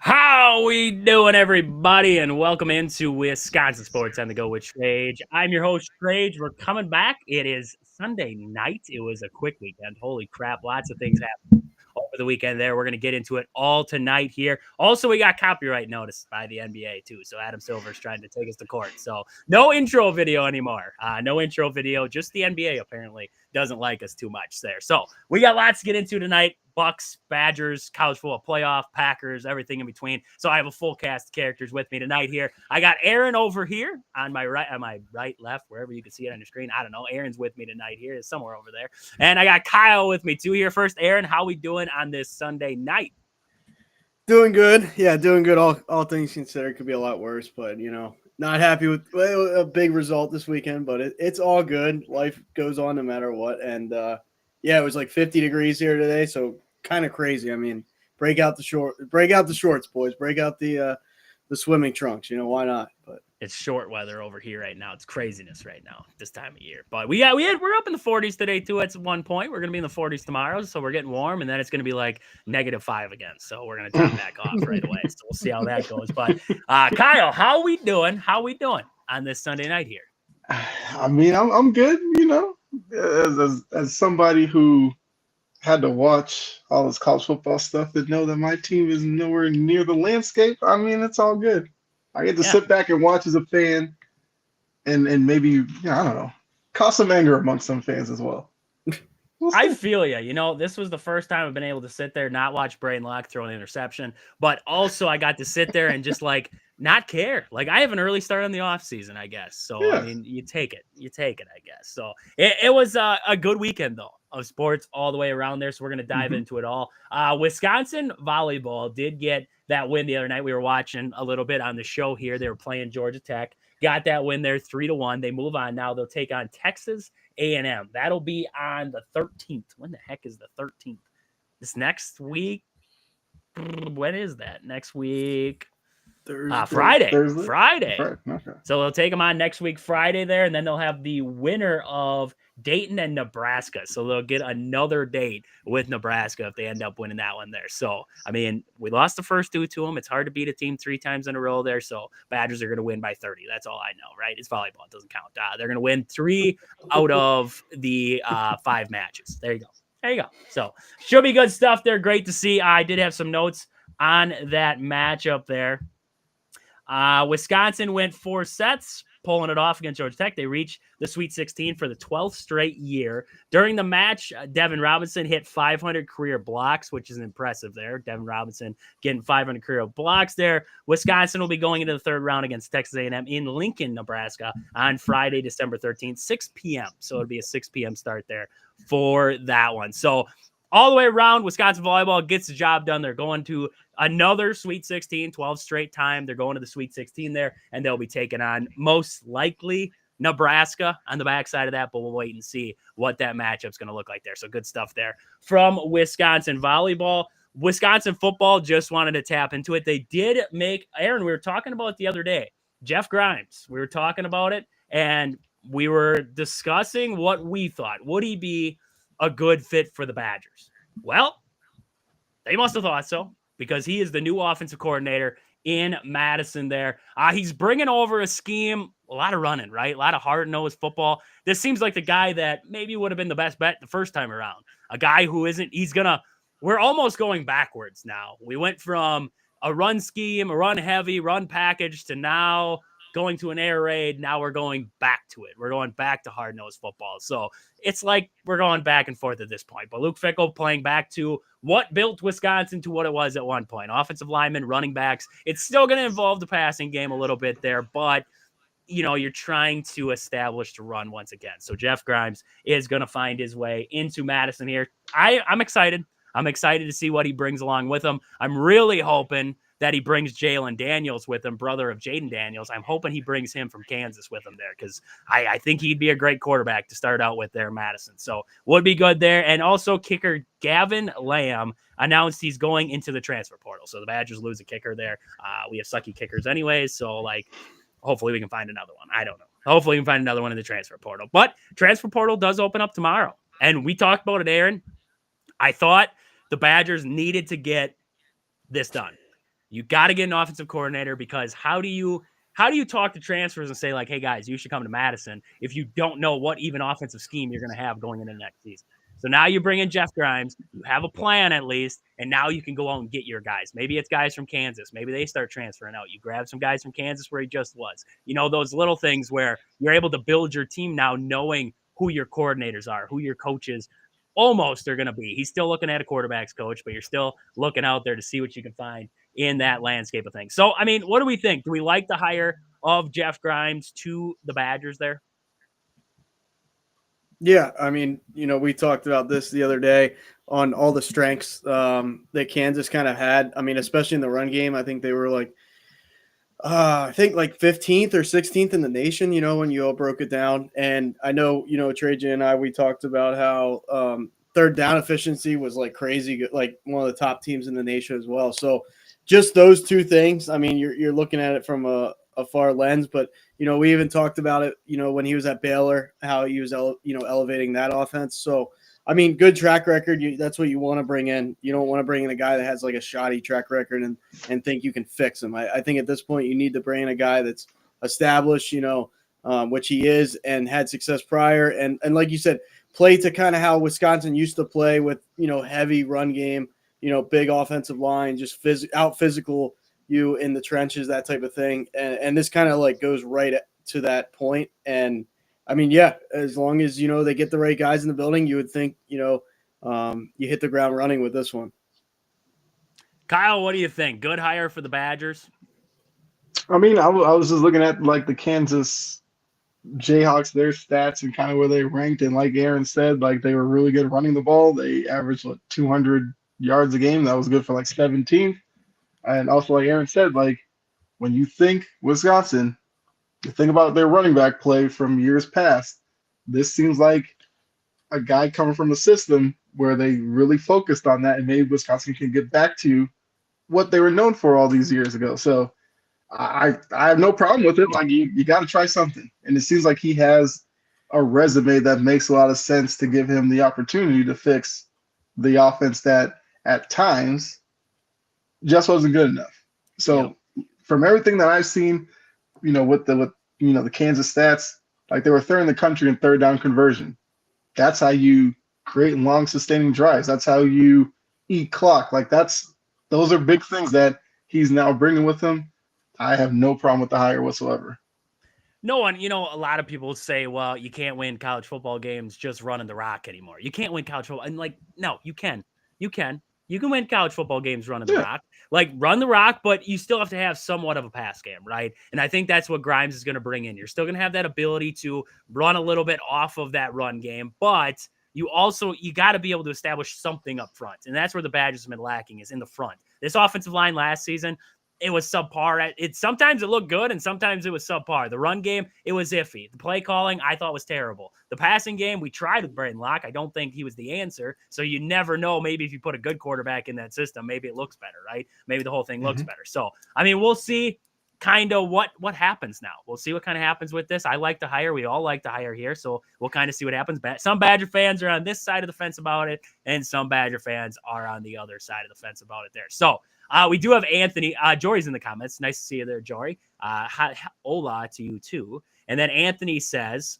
How we doing, everybody? And welcome into Wisconsin Sports on the Go with Trage. I'm your host, Trage. We're coming back. It is Sunday night. It was a quick weekend. Holy crap. Lots of things happened over the weekend there. We're going to get into it all tonight here. Also, we got copyright notice by the NBA, too. So Adam Silver's trying to take us to court. So no intro video anymore. No intro video. Just the NBA, apparently, doesn't like us too much there. So we got lots to get into tonight. Bucks, Badgers, college football playoff, Packers, everything in between. So I have a full cast of characters with me tonight here. I got Aaron over here on my right, left, wherever you can see it on your screen. I don't know. Aaron's with me tonight here. It's somewhere over there. And I got Kyle with me too here. First, Aaron, how we doing on this Sunday night? Doing good. Yeah, doing good. All things considered, could be a lot worse, but not happy with a big result this weekend, but it's all good. Life goes on no matter what. And yeah, it was like 50 degrees here today, so kind of crazy. I mean, break out the shorts, boys. Break out the swimming trunks. Why not? But it's short weather over here right now. It's craziness right now this time of year. But we're up in the 40s today too. At one point, we're gonna be in the 40s tomorrow, so we're getting warm, and then it's gonna be like -5 again. So we're gonna top back off right away. So we'll see how that goes. But Kyle, how we doing? How we doing on this Sunday night here? I mean, I'm good. As somebody who had to watch all this college football stuff and know that my team is nowhere near the landscape. I mean, it's all good. I get to sit back and watch as a fan, and maybe I don't know, cause some anger amongst some fans as well. I feel you. This was the first time I've been able to sit there, not watch Braden Locke throw an interception, but also I got to sit there and just not care. Like I have an early start on the off season, I guess. So yeah. I mean, you take it, I guess. So it was a good weekend though of sports all the way around there. So we're gonna dive into it all. Wisconsin volleyball did get that win the other night. We were watching a little bit on the show here. They were playing Georgia Tech. Got that win there 3-1. They move on now. They'll take on Texas A&M. That'll be on the 13th. When the heck is the 13th? This next week? When is that? Next week? Friday. Okay. So they'll take them on next week, Friday there, and then they'll have the winner of Dayton and Nebraska. So they'll get another date with Nebraska if they end up winning that one there. So, I mean, we lost the first two to them. It's hard to beat a team 3 times in a row there. So Badgers are going to win by 30. That's all I know, right? It's volleyball. It doesn't count. They're going to win 3 out of the 5 matches. There you go. So should be good stuff there. Great to see. I did have some notes on that matchup there. Wisconsin went 4 sets, pulling it off against Georgia Tech. They reached the Sweet 16 for the 12th straight year. During the match, Devin Robinson hit 500 career blocks, which is impressive there. Devin Robinson getting 500 career blocks there. Wisconsin will be going into the 3rd round against Texas A&M in Lincoln, Nebraska on Friday, December 13th, 6 p.m. So it'll be a 6 p.m. start there for that one. So all the way around, Wisconsin volleyball gets the job done. They're going to another Sweet 16, 12 straight time. They're going to the Sweet 16 there, and they'll be taking on most likely Nebraska on the backside of that, but we'll wait and see what that matchup's going to look like there. So good stuff there from Wisconsin volleyball. Wisconsin football just wanted to tap into it. They did make, Aaron, we were talking about it the other day, Jeff Grimes. We were talking about it, and we were discussing what we thought. Would he be a good fit for the Badgers? Well, they must have thought so because he is the new offensive coordinator in Madison there. He's bringing over a scheme, a lot of running, right? A lot of hard-nosed football. This seems like the guy that maybe would have been the best bet the first time around. A guy who isn't, we're almost going backwards now. We went from a run scheme, a run heavy, run package to now going to an air raid. Now we're going back to it. We're going back to hard-nosed football. So it's like we're going back and forth at this point. But Luke Fickell playing back to what built Wisconsin to what it was at one point. Offensive linemen, running backs. It's still going to involve the passing game a little bit there, but you're trying to establish the run once again. So Jeff Grimes is going to find his way into Madison here. I'm excited. I'm excited to see what he brings along with him. I'm really hoping that he brings Jalen Daniels with him, brother of Jaden Daniels. I'm hoping he brings him from Kansas with him there because I think he'd be a great quarterback to start out with there in Madison. So would be good there. And also kicker Gavin Lamb announced he's going into the transfer portal. So the Badgers lose a kicker there. We have sucky kickers anyways. So hopefully we can find another one. I don't know. Hopefully we can find another one in the transfer portal. But transfer portal does open up tomorrow. And we talked about it, Aaron. I thought the Badgers needed to get this done. You got to get an offensive coordinator because how do you talk to transfers and say like, hey guys, you should come to Madison if you don't know what even offensive scheme you're going to have going into the next season? So now you bring in Jeff Grimes, you have a plan at least, and now you can go out and get your guys. Maybe it's guys from Kansas. Maybe they start transferring out. You grab some guys from Kansas where he just was. Those little things where you're able to build your team now knowing who your coordinators are, who your coaches almost are going to be. He's still looking at a quarterback's coach, but you're still looking out there to see what you can find in that landscape of things. So, what do we think? Do we like the hire of Jeff Grimes to the Badgers there? Yeah, we talked about this the other day on all the strengths that Kansas kind of had. Especially in the run game, I think they were like 15th or 16th in the nation, when you all broke it down. And I know, Trajan and I, we talked about how third down efficiency was like crazy, like one of the top teams in the nation as well. So just those two things, you're looking at it from a far lens, but, we even talked about it, when he was at Baylor, how he was, elevating that offense. So, good track record. That's what you want to bring in. You don't want to bring in a guy that has like a shoddy track record and think you can fix him. I think at this point you need to bring in a guy that's established, which he is and had success prior. And like you said, play to kind of how Wisconsin used to play with, heavy run game, big offensive line, just out physical you in the trenches, that type of thing. And this kind of like goes right to that point. And as long as, they get the right guys in the building, you would think, you hit the ground running with this one. Kyle, what do you think? Good hire for the Badgers? I was just looking at like the Kansas Jayhawks, their stats and kind of where they ranked. And like Aaron said, like they were really good running the ball. They averaged 200 yards a game. That was good for like 17th. And also, like Aaron said, like when you think Wisconsin, you think about their running back play from years past. This seems like a guy coming from a system where they really focused on that, and maybe Wisconsin can get back to what they were known for all these years ago. So I have no problem with it. Like you got to try something, and it seems like he has a resume that makes a lot of sense to give him the opportunity to fix the offense that at times just wasn't good enough. So from everything that I've seen, with the Kansas stats, like they were third in the country in third down conversion. That's how you create long sustaining drives. That's how you eat clock. Like those are big things that he's now bringing with him. I have no problem with the hire whatsoever. No one, a lot of people say, well, you can't win college football games just running the rock anymore. You can't win college football. And no, you can. You can win college football games running the rock. Like run the rock, but you still have to have somewhat of a pass game, right? And I think that's what Grimes is going to bring in. You're still going to have that ability to run a little bit off of that run game, but you got to be able to establish something up front. And that's where the Badgers have been lacking, is in the front. This offensive line last season, it was subpar. Sometimes it looked good and sometimes it was subpar. The run game, it was iffy. The play calling, I thought was terrible. The passing game, we tried with Braden Locke. I don't think he was the answer. So you never know. Maybe if you put a good quarterback in that system, maybe it looks better, right? Maybe the whole thing looks better. So, we'll see kind of what happens now. We'll see what kind of happens with this. I like to hire. We all like to hire here. So we'll kind of see what happens. Some Badger fans are on this side of the fence about it, and some Badger fans are on the other side of the fence about it there. So, we do have Anthony. Jory's in the comments. Nice to see you there, Jory. Hola to you too. And then Anthony says,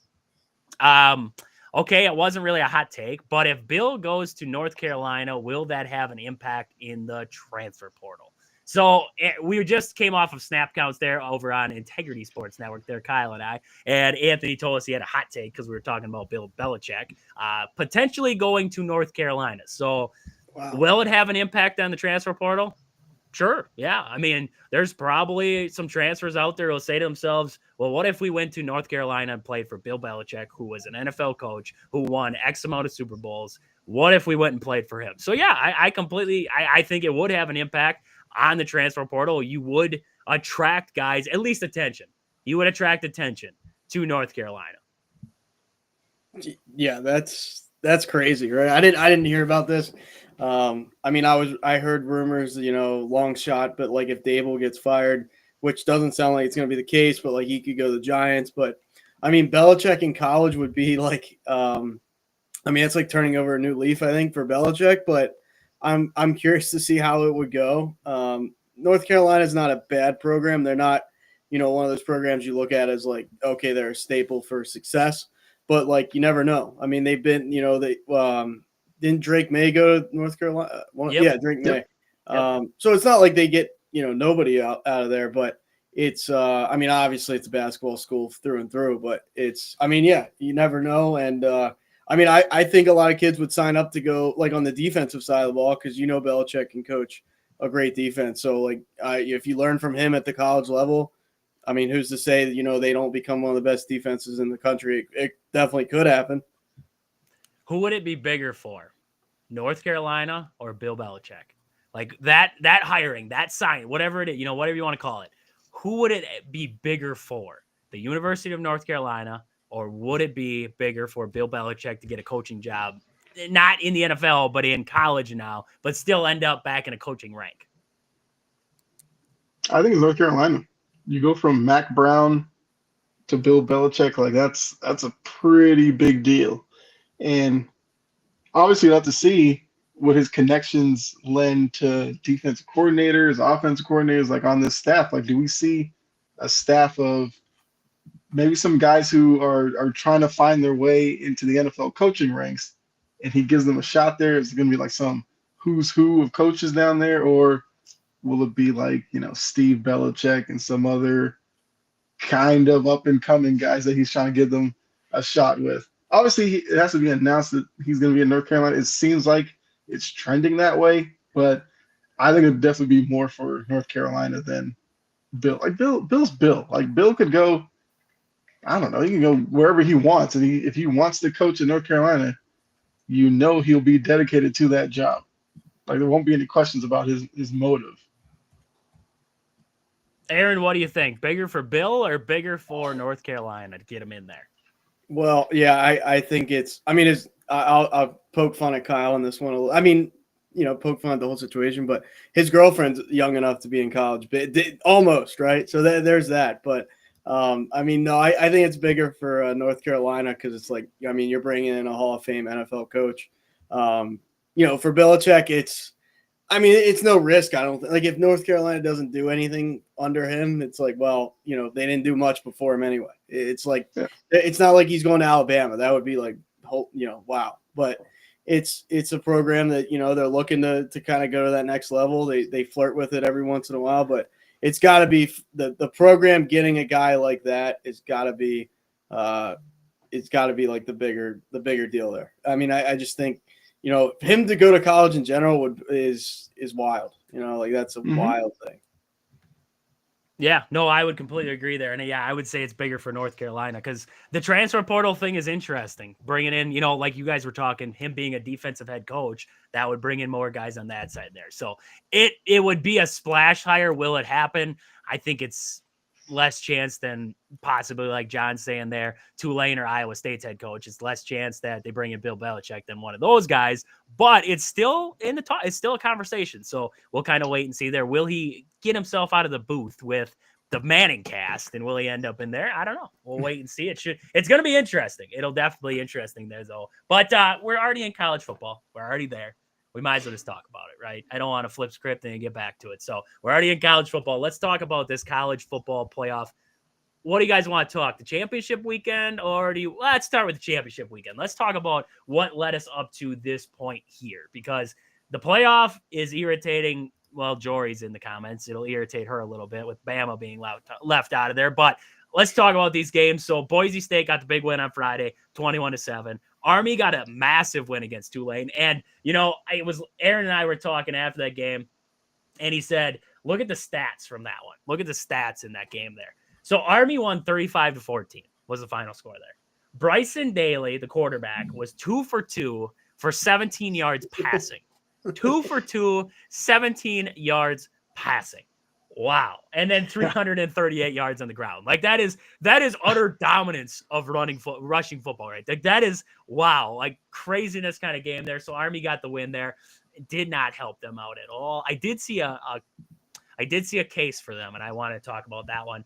okay, it wasn't really a hot take, but if Bill goes to North Carolina, will that have an impact in the transfer portal? So we just came off of snap counts there over on Integrity Sports Network there, Kyle and I. And Anthony told us he had a hot take because we were talking about Bill Belichick potentially going to North Carolina. So will it have an impact on the transfer portal? Sure. Yeah. There's probably some transfers out there who'll say to themselves, well, what if we went to North Carolina and played for Bill Belichick, who was an NFL coach, who won X amount of Super Bowls? What if we went and played for him? So yeah, I think it would have an impact on the transfer portal. You would attract guys, at least attention. You would attract attention to North Carolina. Yeah, that's crazy, right? I didn't hear about this. I mean, I heard rumors, long shot, but like if Dable gets fired, which doesn't sound like it's going to be the case, but like he could go to the Giants. But I mean, Belichick in college would be like, I mean, it's like turning over a new leaf, I think, for Belichick. But I'm curious to see how it would go. North Carolina is not a bad program. They're not, one of those programs you look at as like, okay, they're a staple for success. But like you never know. I mean, they've been, didn't Drake May go to North Carolina? Well, Yep. Yeah, Drake May. So it's not like they get, nobody out of there, but it's I mean, obviously it's a basketball school through and through, but it's I mean, yeah, you never know. And I mean, I think a lot of kids would sign up to go like on the defensive side of the ball because Belichick can coach a great defense. So like if you learn from him at the college level, I mean, who's to say that, they don't become one of the best defenses in the country? It definitely could happen. Who would it be bigger for? North Carolina or Bill Belichick? Like that hiring, that sign, whatever it is, whatever you want to call it. Who would it be bigger for? The University of North Carolina, or would it be bigger for Bill Belichick to get a coaching job, not in the NFL, but in college now, but still end up back in a coaching rank? I think it's North Carolina. You go from Mac Brown to Bill Belichick, like that's a pretty big deal. And obviously, you'll have to see what his connections lend to defensive coordinators, offensive coordinators, like on this staff. Like, do we see a staff of maybe some guys who are trying to find their way into the NFL coaching ranks, and he gives them a shot there? Is it going to be like some who's who of coaches down there, or will it be like, Steve Belichick and some other kind of up and coming guys that he's trying to give them a shot with? Obviously, it has to be announced that he's going to be in North Carolina. It seems like it's trending that way, but I think it'd definitely be more for North Carolina than Bill. Like Bill's Bill. Like Bill could go, I don't know, he can go wherever he wants, and if he wants to coach in North Carolina, he'll be dedicated to that job. Like there won't be any questions about his motive. Aaron, what do you think? Bigger for Bill or bigger for North Carolina to get him in there? Well, yeah, I think it's. I mean, I'll poke fun at Kyle on this one. I mean, poke fun at the whole situation, but his girlfriend's young enough to be in college, but almost right. So there's that. But I mean, no, I think it's bigger for North Carolina because it's like, I mean, you're bringing in a Hall of Fame NFL coach. For Belichick, it's no risk. I don't like if North Carolina doesn't do anything under him. It's like, well, they didn't do much before him anyway. It's like, It's not like he's going to Alabama. That would be like, wow. But it's a program that they're looking to kind of go to that next level. They flirt with it every once in a while, but it's got to be the program getting a guy like that. It's got to be like the bigger deal there. I mean, I just think. Him to go to college in general is wild. Like that's a wild thing. Yeah, no, I would completely agree there. And yeah, I would say it's bigger for North Carolina because the transfer portal thing is interesting. Bringing in, like you guys were talking, him being a defensive head coach, that would bring in more guys on that side there. So it would be a splash hire. Will it happen? I think it's less chance than possibly like John's saying there, Tulane or Iowa State's head coach. It's less chance that they bring in Bill Belichick than one of those guys, but it's still in the talk. It's still a conversation. So we'll kind of wait and see there. Will he get himself out of the booth with the Manning cast and will he end up in there? I don't know. We'll wait and see. It's going to be interesting. It'll definitely be interesting there though. But we're already in college football. We're already there. We might as well just talk about it, right? I don't want to flip script and get back to it. So we're already in college football. Let's talk about this college football playoff. What do you guys want to talk? The championship weekend, or let's start with the championship weekend. Let's talk about what led us up to this point here, because the playoff is irritating. Well, Jory's in the comments. It'll irritate her a little bit with Bama being left out of there. But let's talk about these games. So Boise State got the big win on Friday, 21-7. Army got a massive win against Tulane. And, it was Aaron and I were talking after that game, and he said, look at the stats from that one. Look at the stats in that game there. So Army won 35-14 was the final score there. Bryson Daly, the quarterback, was 2 for 2 for 17 yards passing. 2 for 2, 17 yards passing. Wow. And then 338 yards on the ground. Like that is utter dominance of rushing football, right? Like that is wow. Like craziness kind of game there. So Army got the win there. It did not help them out at all. I did see a case for them, and I want to talk about that one.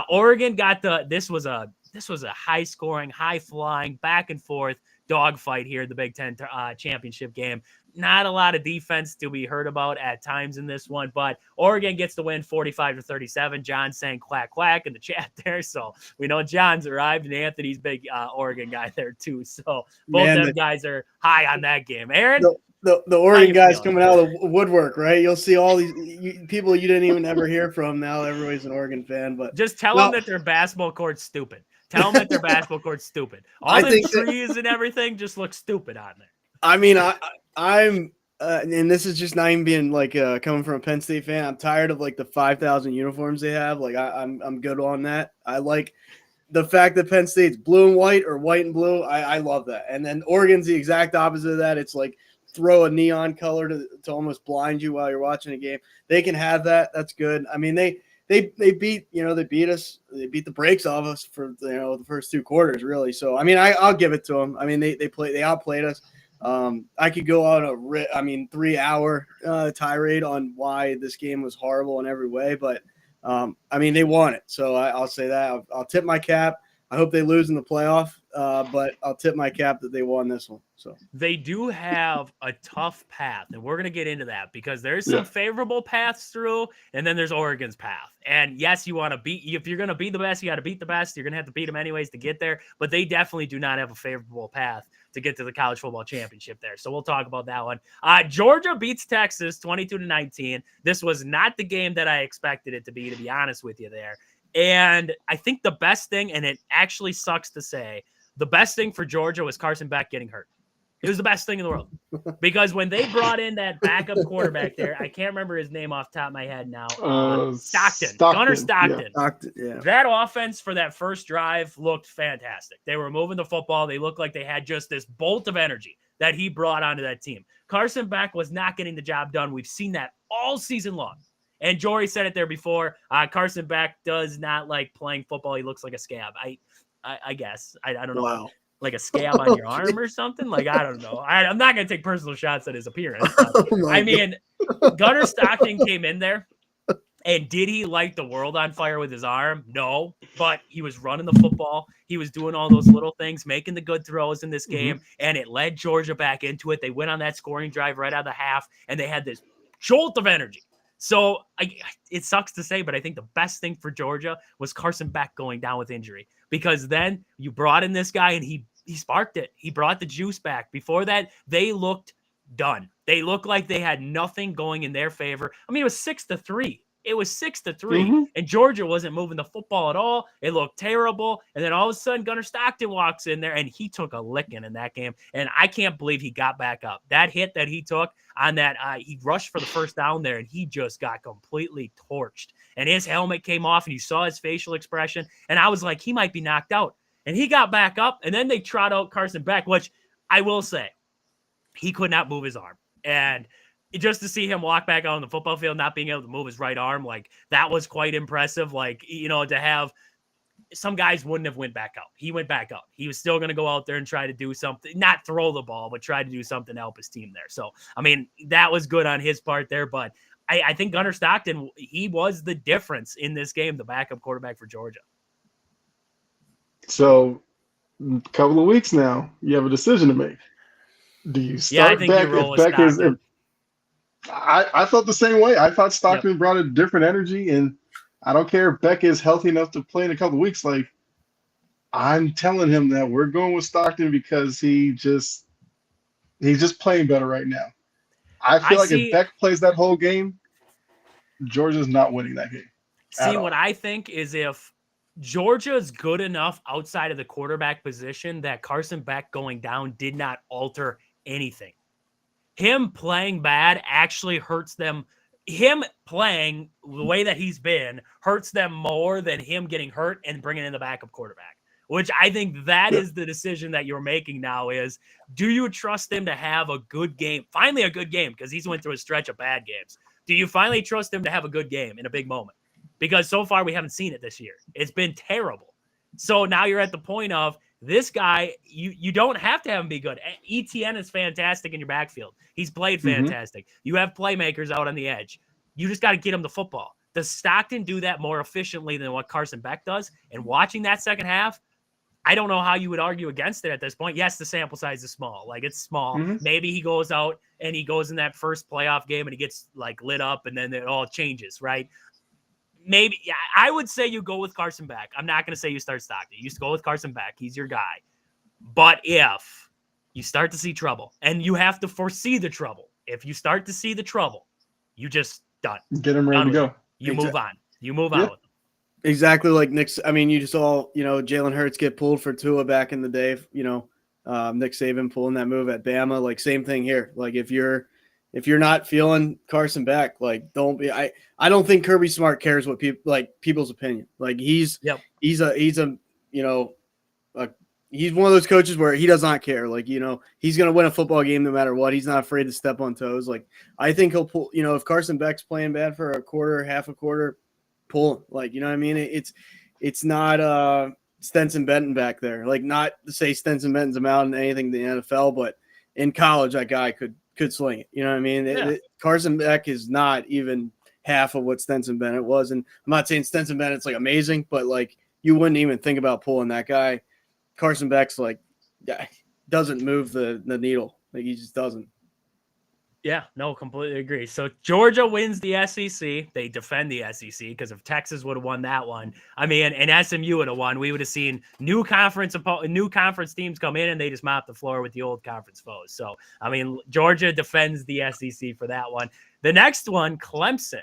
Oregon got this was a high scoring, high flying, back and forth dogfight here in the Big Ten championship game. Not a lot of defense to be heard about at times in this one, but Oregon gets the win 45-37. John saying quack, quack in the chat there. So we know John's arrived, and Anthony's big Oregon guy there too. So both them guys are high on that game. Aaron? The Oregon guys coming out of the woodwork, right? You'll see all these people you didn't even ever hear from. Now everybody's an Oregon fan, but just tell them that their basketball court's stupid. Tell them that their basketball court's stupid. All the trees and everything just look stupid on there. I mean, I'm and this is just not even being like coming from a Penn State fan. I'm tired of like the 5,000 uniforms they have. Like I'm good on that. I like the fact that Penn State's blue and white or white and blue. I love that. And then Oregon's the exact opposite of that. It's like throw a neon color to almost blind you while you're watching a game. They can have that. That's good. I mean, they beat us. They beat the brakes off us for the first 2 quarters, really. So I mean, I'll give it to them. I mean, they outplayed us. I could go on a 3-hour tirade on why this game was horrible in every way, but I mean, they won it. So I'll say that. I'll tip my cap. I hope they lose in the playoff, but I'll tip my cap that they won this one. So they do have a tough path, and we're going to get into that because there's some favorable paths through, and then there's Oregon's path. And yes, you want to if you're going to be the best, you got to beat the best. You're going to have to beat them anyways to get there, but they definitely do not have a favorable path to get to the college football championship there. So we'll talk about that one. Georgia beats Texas 22-19. This was not the game that I expected it to be honest with you there. And I think the best thing, and it actually sucks to say, the best thing for Georgia was Carson Beck getting hurt. It was the best thing in the world. Because when they brought in that backup quarterback there, I can't remember his name off the top of my head now. Stockton. Gunnar Stockton. Yeah. That offense for that first drive looked fantastic. They were moving the football. They looked like they had just this bolt of energy that he brought onto that team. Carson Beck was not getting the job done. We've seen that all season long. And Jory said it there before. Carson Beck does not like playing football. He looks like a scab. I guess. I don't know. Wow. Like a scab on your arm or something? Like, I don't know. I'm not going to take personal shots at his appearance. I mean, Gunnar Stockton came in there, and did he light the world on fire with his arm? No, but he was running the football. He was doing all those little things, making the good throws in this game, and it led Georgia back into it. They went on that scoring drive right out of the half, and they had this jolt of energy. So it sucks to say, but I think the best thing for Georgia was Carson Beck going down with injury, because then you brought in this guy and he sparked it. He brought the juice back. Before that, they looked done. They looked like they had nothing going in their favor. I mean, it was 6-3. It was 6-3, and Georgia wasn't moving the football at all. It looked terrible. And then all of a sudden, Gunnar Stockton walks in there, and he took a licking in that game. And I can't believe he got back up. That hit that he took on that, he rushed for the first down there, and he just got completely torched. And his helmet came off, and you saw his facial expression. And I was like, he might be knocked out. And he got back up, and then they trot out Carson Beck, which I will say, he could not move his arm. And just to see him walk back out on the football field, not being able to move his right arm, like that was quite impressive. Like, to have some guys wouldn't have went back out. He went back out. He was still going to go out there and try to do something, not throw the ball, but try to do something to help his team there. So, I mean, that was good on his part there, but I think Gunnar Stockton, he was the difference in this game, the backup quarterback for Georgia. So, a couple of weeks now, you have a decision to make. Do you start Beck if Beck is? I felt the same way. I thought Stockton brought a different energy, and I don't care if Beck is healthy enough to play in a couple of weeks. Like, I'm telling him that we're going with Stockton because he's just playing better right now. I feel like if Beck plays that whole game, Georgia's not winning that game. See, what I think is if Georgia's good enough outside of the quarterback position that Carson Beck going down did not alter anything. Him playing bad actually hurts them. Him playing the way that he's been hurts them more than him getting hurt and bringing in the backup quarterback. which I think that is the decision that you're making now is, do you trust him to have a good game? Finally a good game, because he's went through a stretch of bad games. Do you finally trust him to have a good game in a big moment? Because so far we haven't seen it this year. It's been terrible. So now you're at the point of this guy, you don't have to have him be good. ETN is fantastic in your backfield. He's played fantastic. You have playmakers out on the edge. You just got to get him the football. Does Stockton do that more efficiently than what Carson Beck does? And watching that second half, I don't know how you would argue against it at this point. Yes, the sample size is small. Like, it's small. Maybe he goes out and he goes in that first playoff game and he gets like lit up and then it all changes, right? Maybe I would say you go with Carson Beck. I'm not going to say you start Stockton. You go with Carson Beck. He's your guy. But if you start to see trouble, and you have to foresee the trouble, if you start to see the trouble, you just done. Get him ready to go. You move on. You move on with them. Exactly like Nick's. I mean, you just saw, Jalen Hurts get pulled for Tua back in the day. Nick Saban pulling that move at Bama. Like, same thing here. Like, if you're not feeling Carson Beck, like, don't be. I don't think Kirby Smart cares what people's opinion. Like, he's one of those coaches where he does not care. Like, he's going to win a football game no matter what. He's not afraid to step on toes. Like, I think he'll pull, if Carson Beck's playing bad for a quarter, half a quarter, pull him. Like, you know what I mean? It's not Stenson Benton back there. Like, not to say Stenson Benton's amount in anything in the NFL, but in college, that guy could sling it. You know what I mean? Carson Beck is not even half of what Stenson Bennett was. And I'm not saying Stenson Bennett's like amazing, but like, you wouldn't even think about pulling that guy. Carson Beck's like, doesn't move the needle. Like, he just doesn't. Yeah, no, completely agree. So Georgia wins the SEC. They defend the SEC because if Texas would have won that one, I mean, and SMU would have won, we would have seen new conference teams come in and they just mop the floor with the old conference foes. So, I mean, Georgia defends the SEC for that one. The next one, Clemson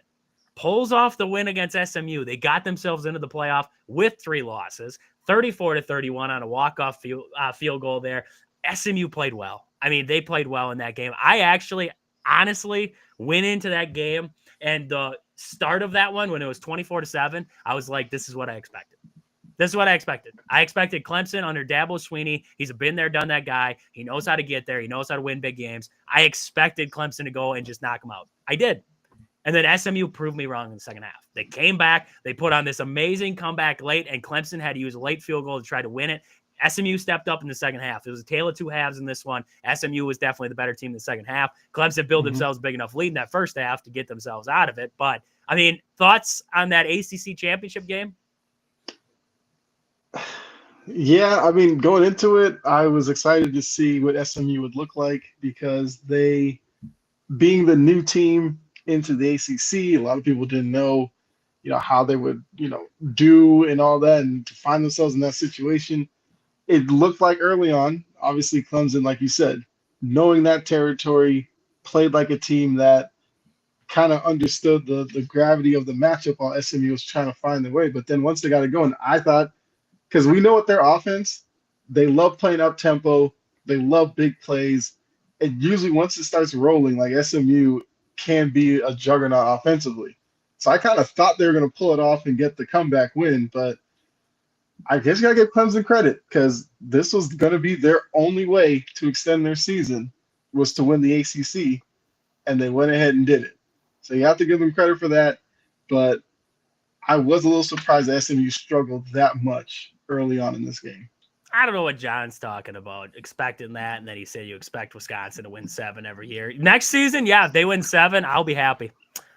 pulls off the win against SMU. They got themselves into the playoff with 3 losses, 34-31 on a walk-off field goal there. SMU played well. I mean, they played well in that game. I actually honestly went into that game, and the start of that one when it was 24-7, I was like, this is what I expected. This is what I expected. I expected Clemson under Dabo Swinney. He's a been there, done that guy. He knows how to get there. He knows how to win big games. I expected Clemson to go and just knock him out. I did. And then SMU proved me wrong in the second half. They came back. They put on this amazing comeback late, and Clemson had to use a late field goal to try to win it. SMU stepped up in the second half. It was a tale of two halves in this one. SMU was definitely the better team in the second half. Clemson built themselves a big enough lead in that first half to get themselves out of it. But, I mean, thoughts on that ACC championship game? Yeah, I mean, going into it, I was excited to see what SMU would look like because they, being the new team into the ACC, a lot of people didn't know, how they would, do and all that. And to find themselves in that situation, it looked like early on, obviously Clemson, like you said, knowing that territory, played like a team that kind of understood the gravity of the matchup while SMU was trying to find their way. But then once they got it going, I thought, because we know what their offense, they love playing up tempo, they love big plays. And usually once it starts rolling, like SMU can be a juggernaut offensively. So I kind of thought they were going to pull it off and get the comeback win, but I guess you got to give Clemson credit because this was going to be their only way to extend their season was to win the ACC, and they went ahead and did it. So you have to give them credit for that, but I was a little surprised that SMU struggled that much early on in this game. I don't know what John's talking about, expecting that, and then he said you expect Wisconsin to win 7 every year. Next season, yeah, if they win 7, I'll be happy.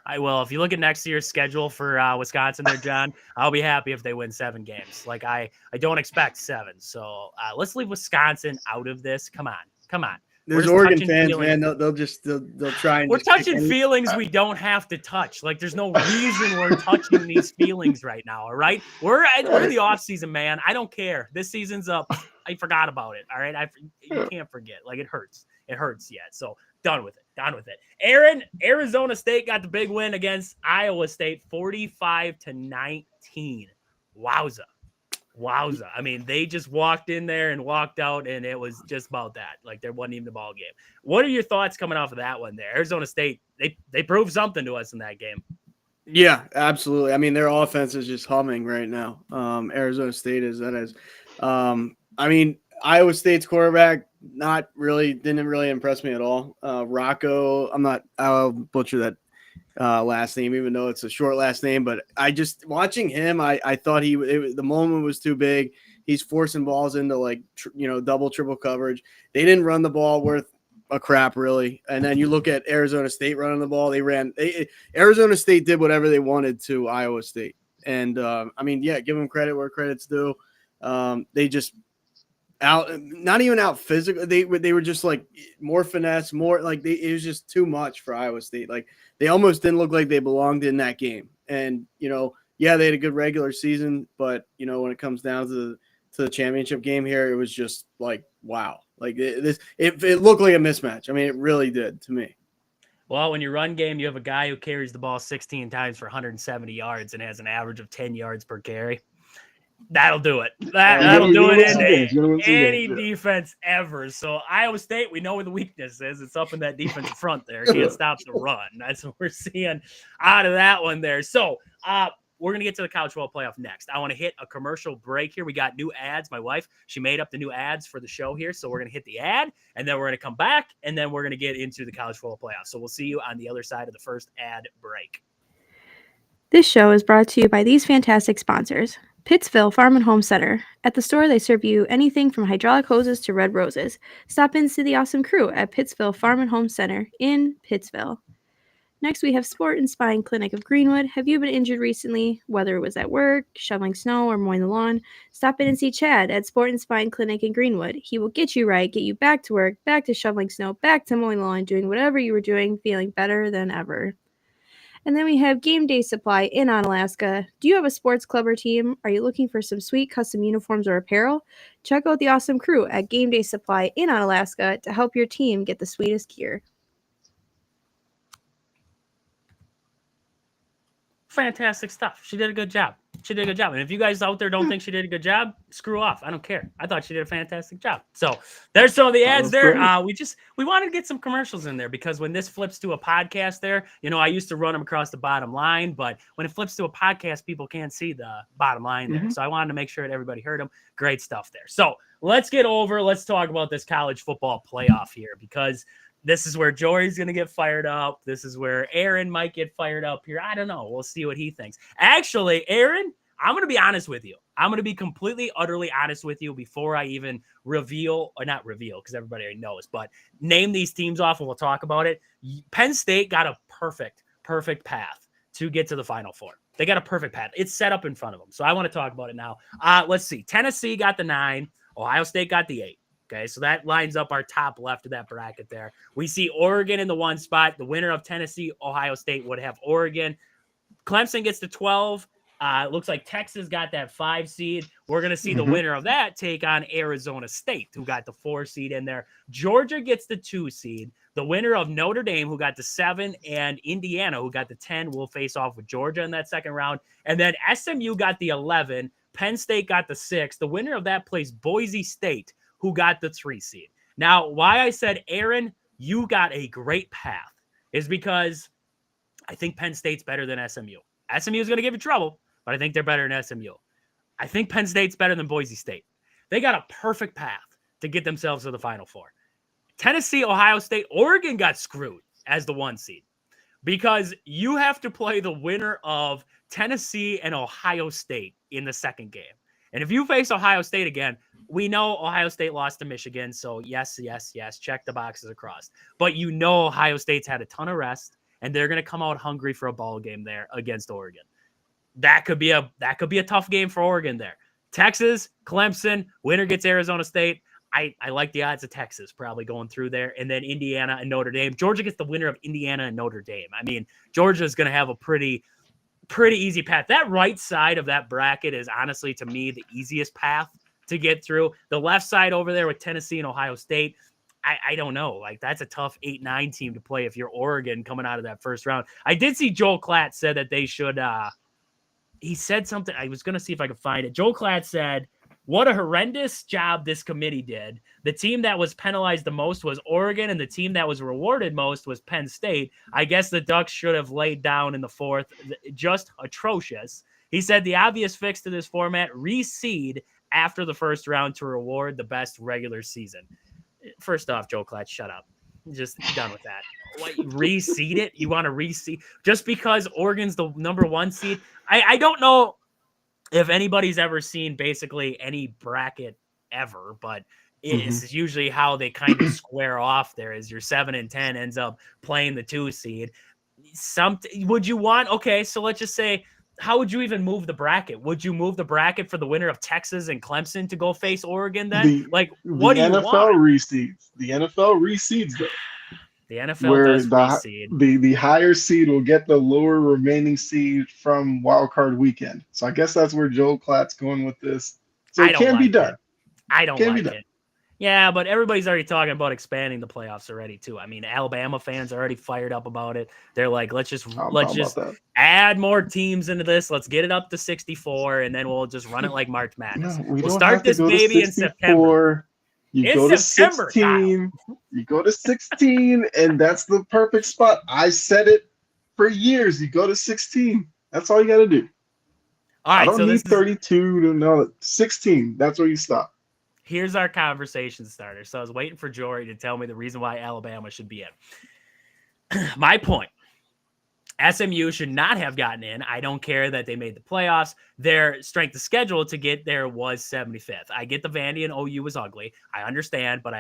I will. If you look at next year's schedule for Wisconsin there, John, I'll be happy if they win 7 games. Like, I don't expect 7. So let's leave Wisconsin out of this. Come on. There's Oregon fans, man. They'll try and. We're touching feelings we don't have to touch. Like, there's no reason we're touching these feelings right now. All right, we're in the off season, man. I don't care. This season's up. I forgot about it. All right, you can't forget. Like, it hurts. It hurts yet. So done with it. Aaron, Arizona State got the big win against Iowa State, 45-19. Wowza. I mean, they just walked in there and walked out, and it was just about that. Like, there wasn't even the ball game. What are your thoughts coming off of that one there? Arizona State, they proved something to us in that game. Yeah, absolutely. I mean, their offense is just humming right now. Arizona State is. I mean, Iowa State's quarterback didn't really impress me at all. Rocco, I'll butcher that last name, even though it's a short last name. But I just watching him, I thought the moment was too big. He's forcing balls into double, triple coverage. They didn't run the ball worth a crap really. And then you look at Arizona State running the ball. Arizona State did whatever they wanted to Iowa State. And give them credit where credit's due. They just not even out physical. They were just like more finesse, more like it was just too much for Iowa State. Like they almost didn't look like they belonged in that game. And they had a good regular season, but when it comes down to the championship game here, it was just like wow. Like it looked like a mismatch. I mean, it really did to me. Well, when you run game, you have a guy who carries the ball 16 times for 170 yards and has an average of 10 yards per carry. That'll do it. That'll do it in any defense ever. So Iowa State, we know where the weakness is. It's up in that defensive front there. Can't stop the run. That's what we're seeing out of that one there. So we're going to get to the college football playoff next. I want to hit a commercial break here. We got new ads. My wife, she made up the new ads for the show here. So we're going to hit the ad, and then we're going to come back, and then we're going to get into the college football playoff. So we'll see you on the other side of the first ad break. This show is brought to you by these fantastic sponsors. Pittsville Farm and Home Center. At the store, they serve you anything from hydraulic hoses to red roses. Stop in to see the awesome crew at Pittsville Farm and Home Center in Pittsville. Next, we have Sport and Spine Clinic of Greenwood. Have you been injured recently, whether it was at work, shoveling snow, or mowing the lawn? Stop in and see Chad at Sport and Spine Clinic in Greenwood. He will get you right, get you back to work, back to shoveling snow, back to mowing the lawn, doing whatever you were doing, feeling better than ever. And then we have Game Day Supply in Onalaska. Do you have a sports club or team? Are you looking for some sweet custom uniforms or apparel? Check out the awesome crew at Game Day Supply in Onalaska to help your team get the sweetest gear. Fantastic stuff. She did a good job. And if you guys out there don't think she did a good job, screw off. I don't care. I thought she did a fantastic job. So there's some of the ads there. We wanted to get some commercials in there because when this flips to a podcast there, I used to run them across the bottom line, but when it flips to a podcast, people can't see the bottom line there. So I wanted to make sure that everybody heard them. Great stuff there. So let's talk about this college football playoff here because this is where Jory's going to get fired up. This is where Aaron might get fired up here. I don't know. We'll see what he thinks. Actually, Aaron, I'm going to be honest with you. I'm going to be completely, utterly honest with you before I even not reveal because everybody already knows, but name these teams off and we'll talk about it. Penn State got a perfect path to get to the Final Four. They got a perfect path. It's set up in front of them. So I want to talk about it now. Let's see. Tennessee got the 9. Ohio State got the 8. Okay, so that lines up our top left of that bracket there. We see Oregon in the 1 spot. The winner of Tennessee, Ohio State would have Oregon. Clemson gets the 12. It looks like Texas got that 5 seed. We're going to see the winner of that take on Arizona State, who got the 4 seed in there. Georgia gets the 2 seed. The winner of Notre Dame, who got the 7, and Indiana, who got the 10, will face off with Georgia in that second round. And then SMU got the 11. Penn State got the 6. The winner of that plays Boise State, who got the 3 seed. Now, why I said, Aaron, you got a great path is because I think Penn State's better than SMU. SMU is going to give you trouble, but I think they're better than SMU. I think Penn State's better than Boise State. They got a perfect path to get themselves to the Final Four. Tennessee, Ohio State, Oregon got screwed as the 1 seed because you have to play the winner of Tennessee and Ohio State in the second game. And if you face Ohio State again, we know Ohio State lost to Michigan, so yes, check the boxes across. But Ohio State's had a ton of rest, and they're going to come out hungry for a ball game there against Oregon. That could be a tough game for Oregon there. Texas, Clemson, winner gets Arizona State. I like the odds of Texas probably going through there, and then Indiana and Notre Dame. Georgia gets the winner of Indiana and Notre Dame. I mean, Georgia is going to have a pretty easy path. That right side of that bracket is honestly, to me, the easiest path to get through. The left side over there with Tennessee and Ohio State, I don't know. Like, that's a tough 8-9 team to play if you're Oregon coming out of that first round. I did see Joel Klatt said that they should he said something. I was going to see if I could find it. Joel Klatt said, what a horrendous job this committee did. The team that was penalized the most was Oregon, and the team that was rewarded most was Penn State. I guess the Ducks should have laid down in the 4th. Just atrocious. He said the obvious fix to this format, reseed after the first round to reward the best regular season. First off, Joe Klatt, shut up. Just done with that. What, reseed it? You want to reseed just because Oregon's the number 1 seed? I don't know if anybody's ever seen basically any bracket ever, but it's usually how they kind of square off there is your 7 and 10 ends up playing the 2 seed. Would you want, okay, so let's just say, how would you even move the bracket? Would you move the bracket for the winner of Texas and Clemson to go face Oregon then? What do you want? The NFL reseeds them. The NFL does reseed. The higher seed will get the lower remaining seed from wild card weekend. So I guess that's where Joel Klatt's going with this. So it can be done. I don't like it. Yeah, but everybody's already talking about expanding the playoffs already too. I mean, Alabama fans are already fired up about it. They're like, let's just add more teams into this. Let's get it up to 64, and then we'll just run it like March Madness. We'll start this baby in September. You go to 16. You go to 16, and that's the perfect spot. I said it for years. You go to 16. That's all you got to do. All right, I don't need 32 to know 16. That's where you stop. Here's our conversation starter. So I was waiting for Jory to tell me the reason why Alabama should be in. My point. SMU should not have gotten in. I don't care that they made the playoffs. Their strength of schedule to get there was 75th. I get the Vandy and OU was ugly. I understand, but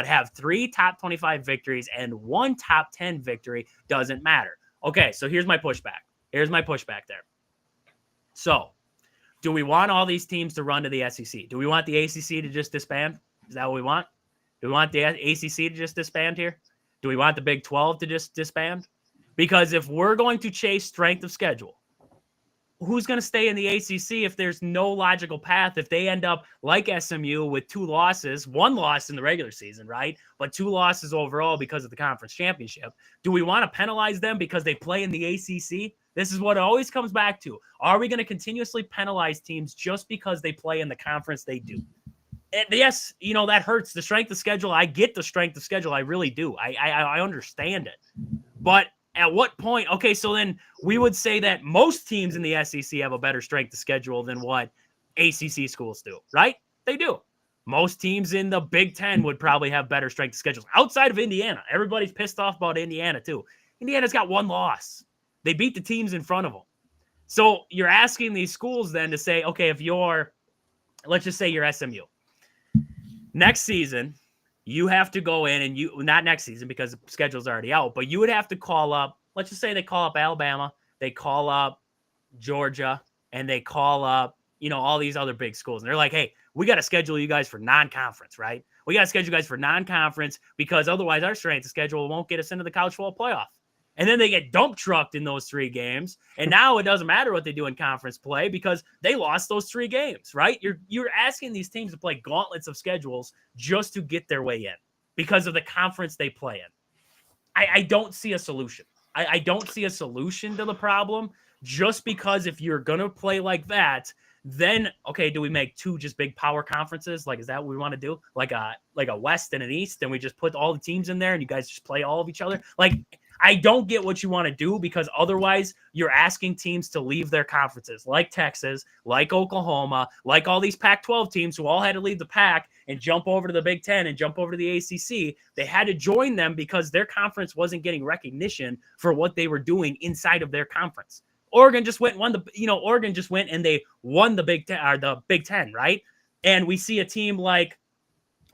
have 3 top 25 victories and 1 top 10 victory doesn't matter. Okay, so here's my pushback. There. So, do we want all these teams to run to the SEC? Do we want the ACC to just disband? Is that what we want? Do we want the ACC to just disband here? Do we want the Big 12 to just disband? Because if we're going to chase strength of schedule, who's going to stay in the ACC if there's no logical path? If they end up like SMU with 2 losses, 1 loss in the regular season, right? But 2 losses overall because of the conference championship. Do we want to penalize them because they play in the ACC? This is what it always comes back to. Are we going to continuously penalize teams just because they play in the conference they do? And yes, that hurts. The strength of schedule, I get the strength of schedule. I really do. I understand it. But at what point? Okay, so then we would say that most teams in the SEC have a better strength of schedule than what ACC schools do, right? They do. Most teams in the Big Ten would probably have better strength of schedules outside of Indiana. Everybody's pissed off about Indiana too. Indiana's got 1 loss. They beat the teams in front of them. So you're asking these schools then to say, okay, let's just say you're SMU. Next season, you have to go in and not next season because the schedule's already out, but you would have to call up, let's just say they call up Alabama, they call up Georgia, and they call up, all these other big schools. And they're like, hey, we got to schedule you guys for non-conference, right? We got to schedule you guys for non-conference because otherwise our strength of schedule won't get us into the college football playoff. And then they get dump trucked in those 3 games. And now it doesn't matter what they do in conference play because they lost those 3 games, right? You're asking these teams to play gauntlets of schedules just to get their way in because of the conference they play in. I don't see a solution. I don't see a solution to the problem just because if you're going to play like that, then, okay, do we make 2 just big power conferences? Like, is that what we want to do? Like a West and an East, and we just put all the teams in there and you guys just play all of each other? Like, I don't get what you want to do because otherwise you're asking teams to leave their conferences like Texas, like Oklahoma, like all these Pac-12 teams who all had to leave the Pac and jump over to the Big Ten and jump over to the ACC. They had to join them because their conference wasn't getting recognition for what they were doing inside of their conference. Oregon just went and they won the Big Ten, or the Big Ten, right? And we see a team like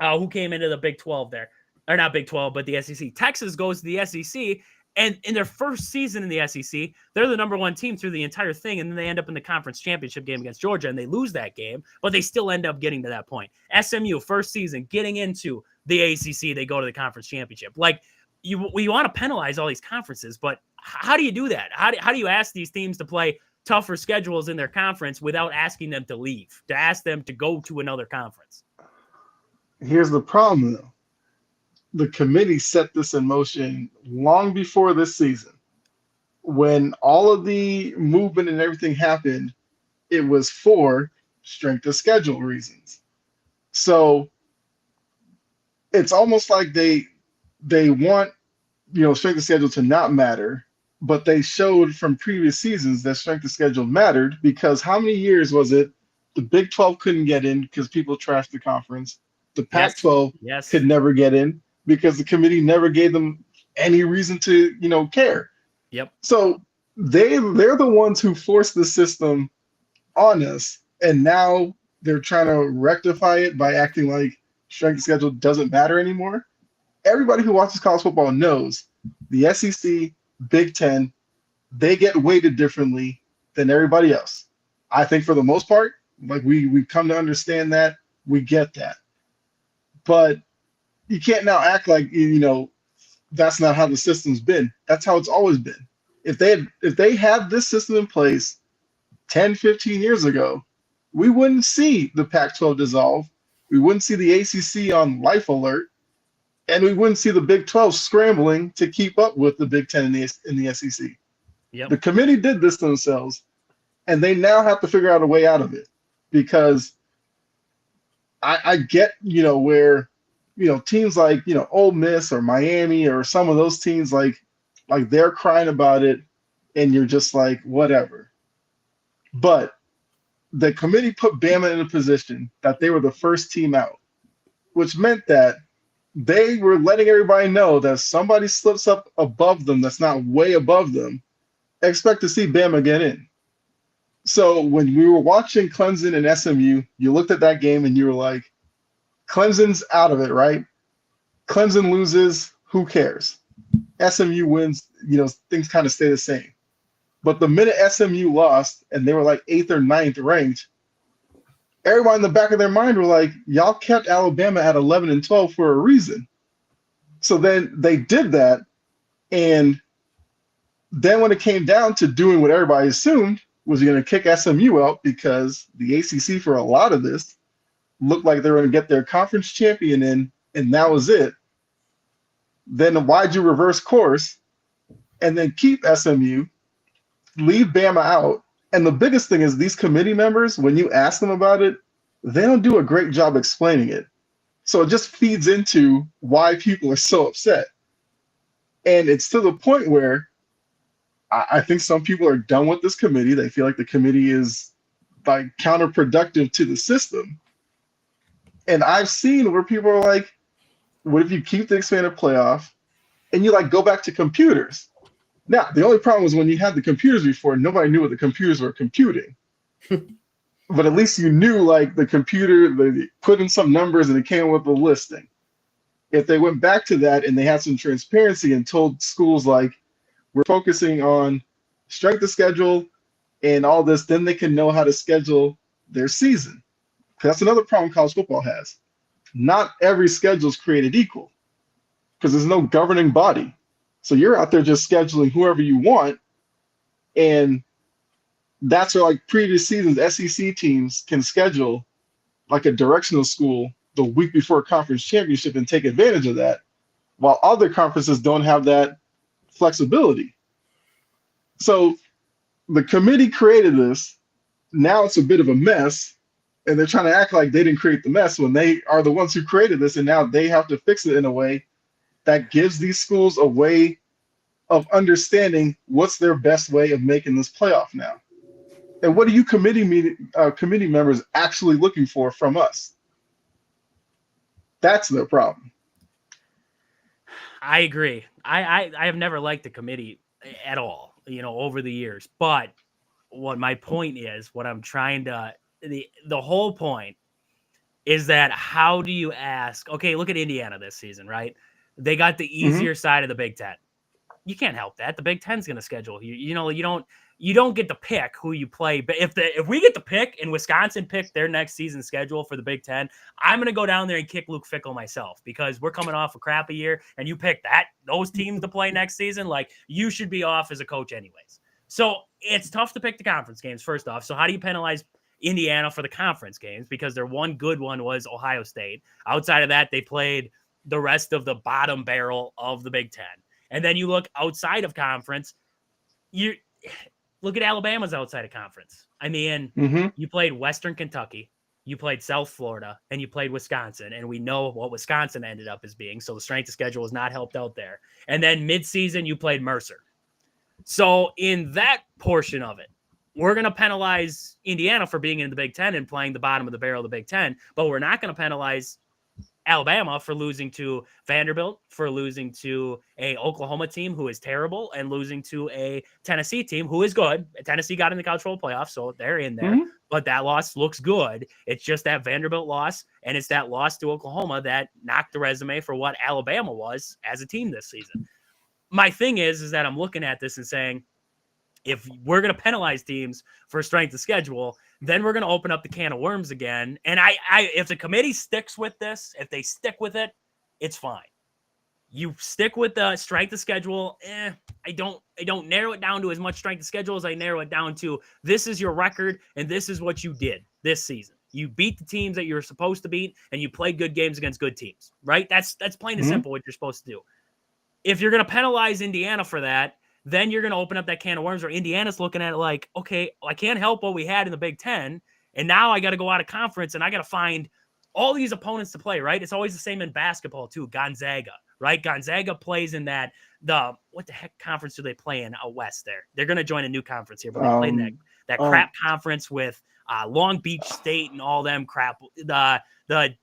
who came into the Big 12 there. Or not Big 12, but the SEC. Texas goes to the SEC, and in their first season in the SEC, they're the number 1 team through the entire thing, and then they end up in the conference championship game against Georgia, and they lose that game, but they still end up getting to that point. SMU, first season, getting into the ACC, they go to the conference championship. Like, we want to penalize all these conferences, but how do you do that? How do you ask these teams to play tougher schedules in their conference without asking them to leave, to ask them to go to another conference? Here's the problem, though. The committee set this in motion long before this season. When all of the movement and everything happened, it was for strength of schedule reasons. So it's almost like they want, strength of schedule to not matter, but they showed from previous seasons that strength of schedule mattered because how many years was it The Big 12 couldn't get in because people trashed the conference. The Yes. Pac-12 Yes. could never get in because the committee never gave them any reason to, care. Yep. So they're the ones who forced the system on us, and now they're trying to rectify it by acting like strength of schedule doesn't matter anymore. Everybody who watches college football knows the SEC, Big Ten, they get weighted differently than everybody else. I think for the most part, like we come to understand that, we get that. But you can't now act like that's not how the system's been. That's how it's always been. If they had this system in place 10, 15 years ago, we wouldn't see the Pac-12 dissolve. We wouldn't see the ACC on life alert, and we wouldn't see the Big 12 scrambling to keep up with the Big 10 in the SEC. Yep. The committee did this to themselves, and they now have to figure out a way out of it, because I get, where, teams like, Ole Miss or Miami or some of those teams, like they're crying about it, and you're just like, whatever. But the committee put Bama in a position that they were the first team out, which meant that they were letting everybody know that if somebody slips up above them that's not way above them, expect to see Bama get in. So when we were watching Clemson and SMU, you looked at that game and you were like, Clemson's out of it, right? Clemson loses, who cares? SMU wins, things kind of stay the same. But the minute SMU lost and they were like 8th or 9th ranked, everyone in the back of their mind were like, y'all kept Alabama at 11 and 12 for a reason. So then they did that. And then when it came down to doing what everybody assumed was going to kick SMU out, because the ACC for a lot of this looked like they were going to get their conference champion in, and that was it. Then why'd you reverse course and then keep SMU, leave Bama out? And the biggest thing is these committee members, when you ask them about it, they don't do a great job explaining it. So it just feeds into why people are so upset. And it's to the point where I think some people are done with this committee. They feel like the committee is like counterproductive to the system. And I've seen where people are like, what if you keep the expanded playoff and you go back to computers? Now, the only problem was when you had the computers before, nobody knew what the computers were computing. But at least you knew the computer, they put in some numbers and it came up with a listing. If they went back to that and they had some transparency and told schools we're focusing on strength of schedule and all this, then they can know how to schedule their season. That's another problem college football has. Not every schedule is created equal because there's no governing body. So you're out there just scheduling whoever you want. And that's where previous seasons, SEC teams can schedule a directional school the week before conference championship and take advantage of that, while other conferences don't have that flexibility. So the committee created this. Now it's a bit of a mess, and they're trying to act like they didn't create the mess when they are the ones who created this, and now they have to fix it in a way that gives these schools a way of understanding what's their best way of making this playoff now. And what are you committee members actually looking for from us? That's their problem. I agree. I have never liked the committee at all, over the years. But what my point is, what I'm trying to, the whole point is that how do you ask, okay, look at Indiana this season, right? They got the easier side of the Big Ten. You can't help that. The Big Ten's going to schedule you. You don't get to pick who you play. But if we get to pick and Wisconsin pick their next season schedule for the Big Ten, I'm going to go down there and kick Luke Fickell myself, because we're coming off a crappy year and you pick those teams to play next season. You should be off as a coach anyways. So it's tough to pick the conference games first off. So how do you penalize Indiana for the conference games? Because their one good one was Ohio State. Outside of that, they played the rest of the bottom barrel of the Big Ten. And then you look outside of conference, you look at Alabama's outside of conference. I mean, you played Western Kentucky, you played South Florida, and you played Wisconsin. And we know what Wisconsin ended up as being. So the strength of schedule was not helped out there. And then midseason, you played Mercer. So in that portion of it, we're going to penalize Indiana for being in the Big Ten and playing the bottom of the barrel of the Big Ten, but we're not going to penalize Alabama for losing to Vanderbilt, for losing to a Oklahoma team who is terrible, and losing to a Tennessee team who is good. Tennessee got in the college football playoff, so they're in there, but that loss looks good. It's just that Vanderbilt loss, and it's that loss to Oklahoma that knocked the resume for what Alabama was as a team this season. My thing is that I'm looking at this and saying, if we're going to penalize teams for strength of schedule, then we're going to open up the can of worms again. And if the committee sticks with this, if they stick with it, it's fine. You stick with the strength of schedule. I don't narrow it down to as much strength of schedule as I narrow it down to this is your record and this is what you did this season. You beat the teams that you're supposed to beat and you play good games against good teams, right? That's plain and simple what you're supposed to do. If you're going to penalize Indiana for that, then you're going to open up that can of worms where Indiana's looking at it like, okay, I can't help what we had in the Big Ten, and now I got to go out of conference, and I got to find all these opponents to play, right? It's always the same in basketball, too. Gonzaga, right? Gonzaga plays in what the heck conference do they play in out west there? They're going to join a new conference here, but they play in that crap conference with Long Beach State and all them crap. The WAC,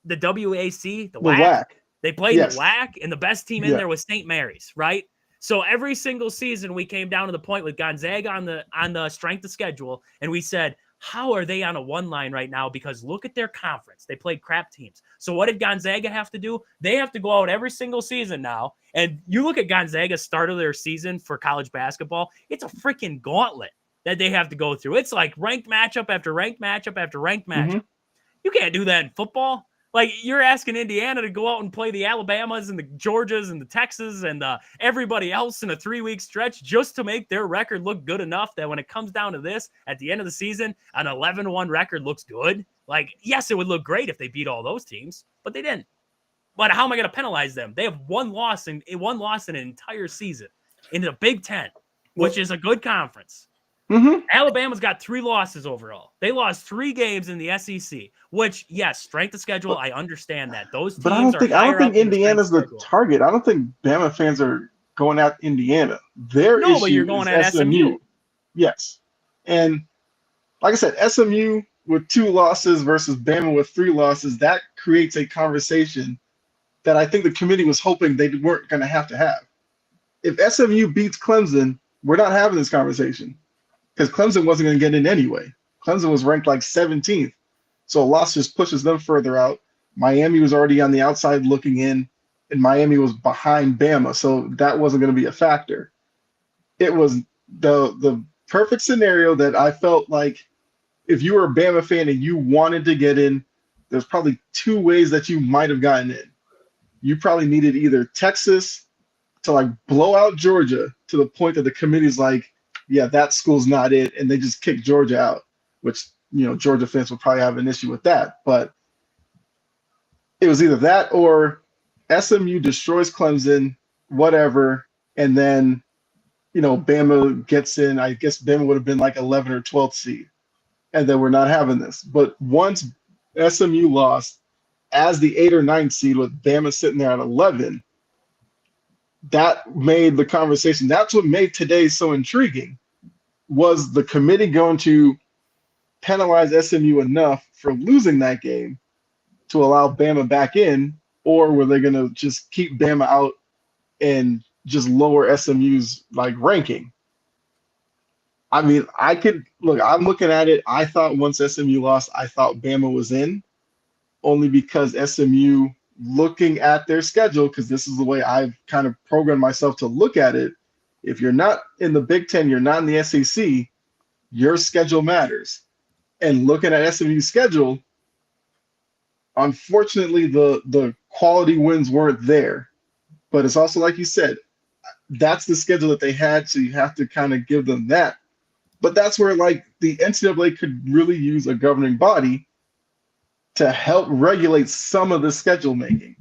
the WAC. They played in the WAC, and the best team in there was St. Mary's, right? So every single season we came down to the point with Gonzaga on the strength of schedule, and we said, how are they on a one line right now? Because look at their conference. They played crap teams. So what did Gonzaga have to do? They have to go out every single season now. And you look at Gonzaga's start of their season for college basketball, it's a freaking gauntlet that they have to go through. It's like ranked matchup after ranked matchup after ranked matchup. You can't do that in football. Like, you're asking Indiana to go out and play the Alabamas and the Georgias and the Texas and everybody else in a 3-week stretch just to make their record look good enough that when it comes down to this, at the end of the season, an 11-1 record looks good. Like, yes, it would look great if they beat all those teams, but they didn't. But how am I going to penalize them? They have one loss in an entire season in the Big Ten, which is a good conference. Alabama's got 3 losses overall. They lost 3 games in the SEC, which, yes, strength of schedule, I understand that. Those teams but I don't think Indiana's the target. I don't think Bama fans are going at Indiana. Their issue but you're going at SMU. Yes. And like I said, SMU with 2 losses versus Bama with 3 losses, that creates a conversation that I think the committee was hoping they weren't going to have. If SMU beats Clemson, we're not having this conversation. Because Clemson wasn't going to get in anyway. Clemson was ranked like 17th. So a loss just pushes them further out. Miami was already on the outside looking in, and Miami was behind Bama. So that wasn't going to be a factor. It was the perfect scenario that I felt like if you were a Bama fan and you wanted to get in, there's probably 2 ways that you might have gotten in. You probably needed either Texas to like blow out Georgia to the point that the committee's like, yeah, that school's not it, and they just kick Georgia out, which, Georgia fans will probably have an issue with that. But it was either that or SMU destroys Clemson, whatever, and then, Bama gets in. I guess Bama would have been like 11 or 12th seed, and then we're not having this. But once SMU lost as the 8 or 9 seed with Bama sitting there at 11, that made the conversation. That's what made today so intriguing. Was the committee going to penalize SMU enough for losing that game to allow Bama back in, or were they going to just keep Bama out and just lower SMU's ranking? I mean, I'm looking at it. I thought once SMU lost, I thought Bama was in, only because SMU, looking at their schedule, because this is the way I've kind of programmed myself to look at it. If you're not in the Big Ten, you're not in the SEC, your schedule matters. And looking at SMU's schedule, unfortunately, the quality wins weren't there. But it's also, like you said, that's the schedule that they had, so you have to kind of give them that. But that's where the NCAA could really use a governing body to help regulate some of the schedule making.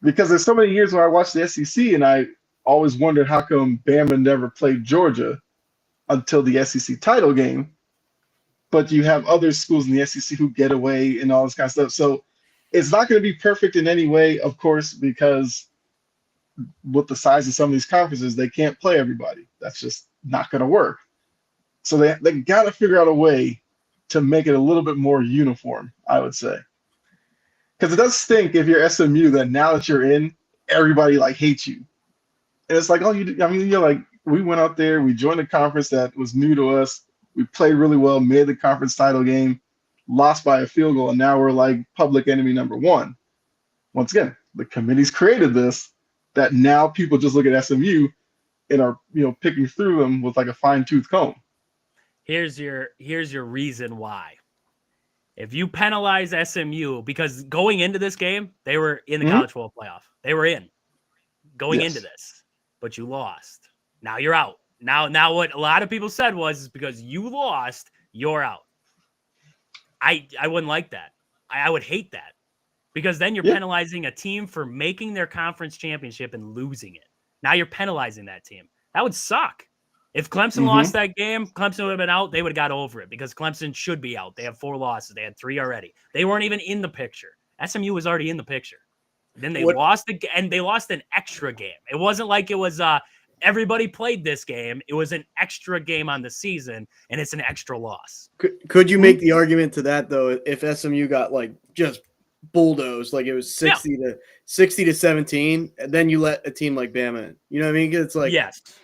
Because there's so many years where I watched the SEC and I always wondered how come Bama never played Georgia until the SEC title game. But you have other schools in the SEC who get away and all this kind of stuff. So it's not going to be perfect in any way, of course, because with the size of some of these conferences, they can't play everybody. That's just not going to work. So they got to figure out a way to make it a little bit more uniform, I would say. Because it does stink if you're SMU that now that you're in, everybody like hates you. And it's like, oh, you're like, we went out there, we joined a conference that was new to us. We played really well, made the conference title game, lost by a field goal, and now we're like public enemy number one. Once again, the committee's created this that now people just look at SMU and are picking through them with like a fine-tooth comb. Here's your reason why. If you penalize SMU, because going into this game, they were in the college football playoff. They were in going into this, but you lost. Now you're out. Now what a lot of people said was because you lost, you're out. I wouldn't like that. I would hate that because then you're penalizing a team for making their conference championship and losing it. Now you're penalizing that team. That would suck. If Clemson lost that game, Clemson would have been out. They would have got over it because Clemson should be out. They have 4 losses. They had 3 already. They weren't even in the picture. SMU was already in the picture. Then they lost and they lost an extra game. It wasn't like it was everybody played this game. It was an extra game on the season, and it's an extra loss. Could you make the argument to that though? If SMU got like just bulldozed, like it was 60 to 17, and then you let a team like Bama in. You know what I mean? It's like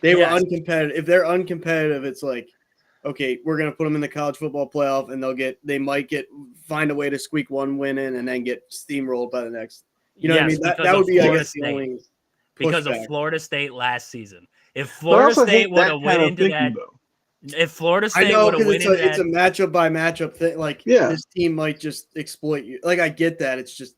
they were uncompetitive. If they're uncompetitive, it's like, okay, we're gonna put them in the college football playoff, and they might find a way to squeak one win in, and then get steamrolled by the next. You know what I mean? That would be, I guess, the only because of Florida State last season. If Florida State would have went into that. If Florida State would have went into that, it's a matchup by matchup thing. Like this team might just exploit you. Like I get that. It's just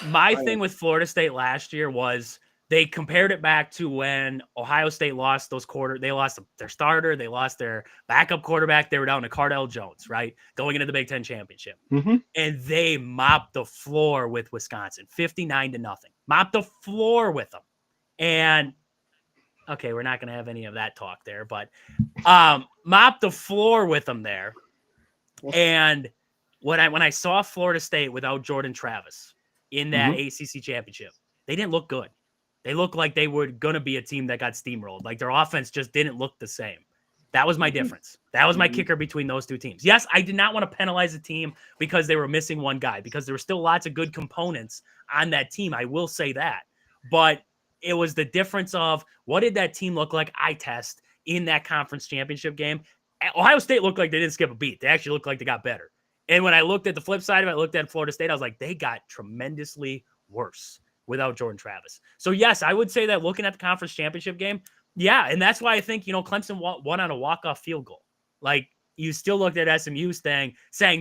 my thing with Florida State last year was they compared it back to when Ohio State lost they lost their starter, they lost their backup quarterback, they were down to Cardell Jones, right? Going into the Big Ten championship. And they mopped the floor with Wisconsin, 59-0. Mopped the floor with them. And okay, we're not going to have any of that talk there, but mopped the floor with them there. And when I saw Florida State without Jordan Travis in that ACC championship, they didn't look good. They looked like they were going to be a team that got steamrolled. Like their offense just didn't look the same. That was my difference. That was my kicker between those two teams. Yes, I did not want to penalize the team because they were missing one guy, because there were still lots of good components on that team. I will say that. But it was the difference of what did that team look like, eye test, in that conference championship game. Ohio State looked like they didn't skip a beat. They actually looked like they got better. And when I looked at the flip side of it, I looked at Florida State, I was like, they got tremendously worse without Jordan Travis. So, yes, I would say that looking at the conference championship game, and that's why I think, Clemson won on a walk-off field goal. Like, you still looked at SMU saying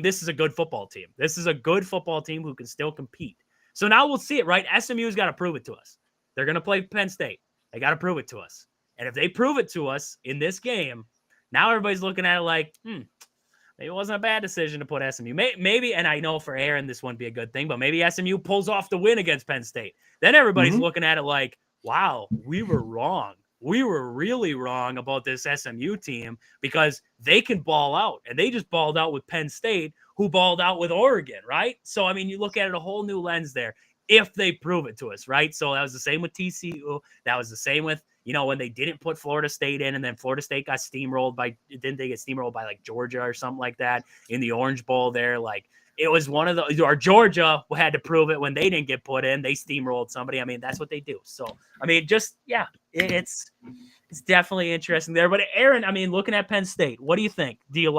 this is a good football team. This is a good football team who can still compete. So now we'll see it, right? SMU's got to prove it to us. They're going to play Penn State. They got to prove it to us. And if they prove it to us in this game, now everybody's looking at it like, maybe it wasn't a bad decision to put SMU. Maybe, and I know for Aaron this wouldn't be a good thing, but maybe SMU pulls off the win against Penn State. Then everybody's looking at it like, wow, we were wrong. We were really wrong about this SMU team because they can ball out. And they just balled out with Penn State, who balled out with Oregon, right? So, I mean, you look at it a whole new lens there if they prove it to us, right? So that was the same with TCU. That was the same with, when they didn't put Florida State in, and then Florida State got steamrolled didn't they get steamrolled by like Georgia or something like that in the Orange Bowl there? Like it was one of the, or Georgia had to prove it when they didn't get put in. They steamrolled somebody. I mean, that's what they do. So, I mean, it's definitely interesting there. But Aaron, I mean, looking at Penn State, what do you think? Do you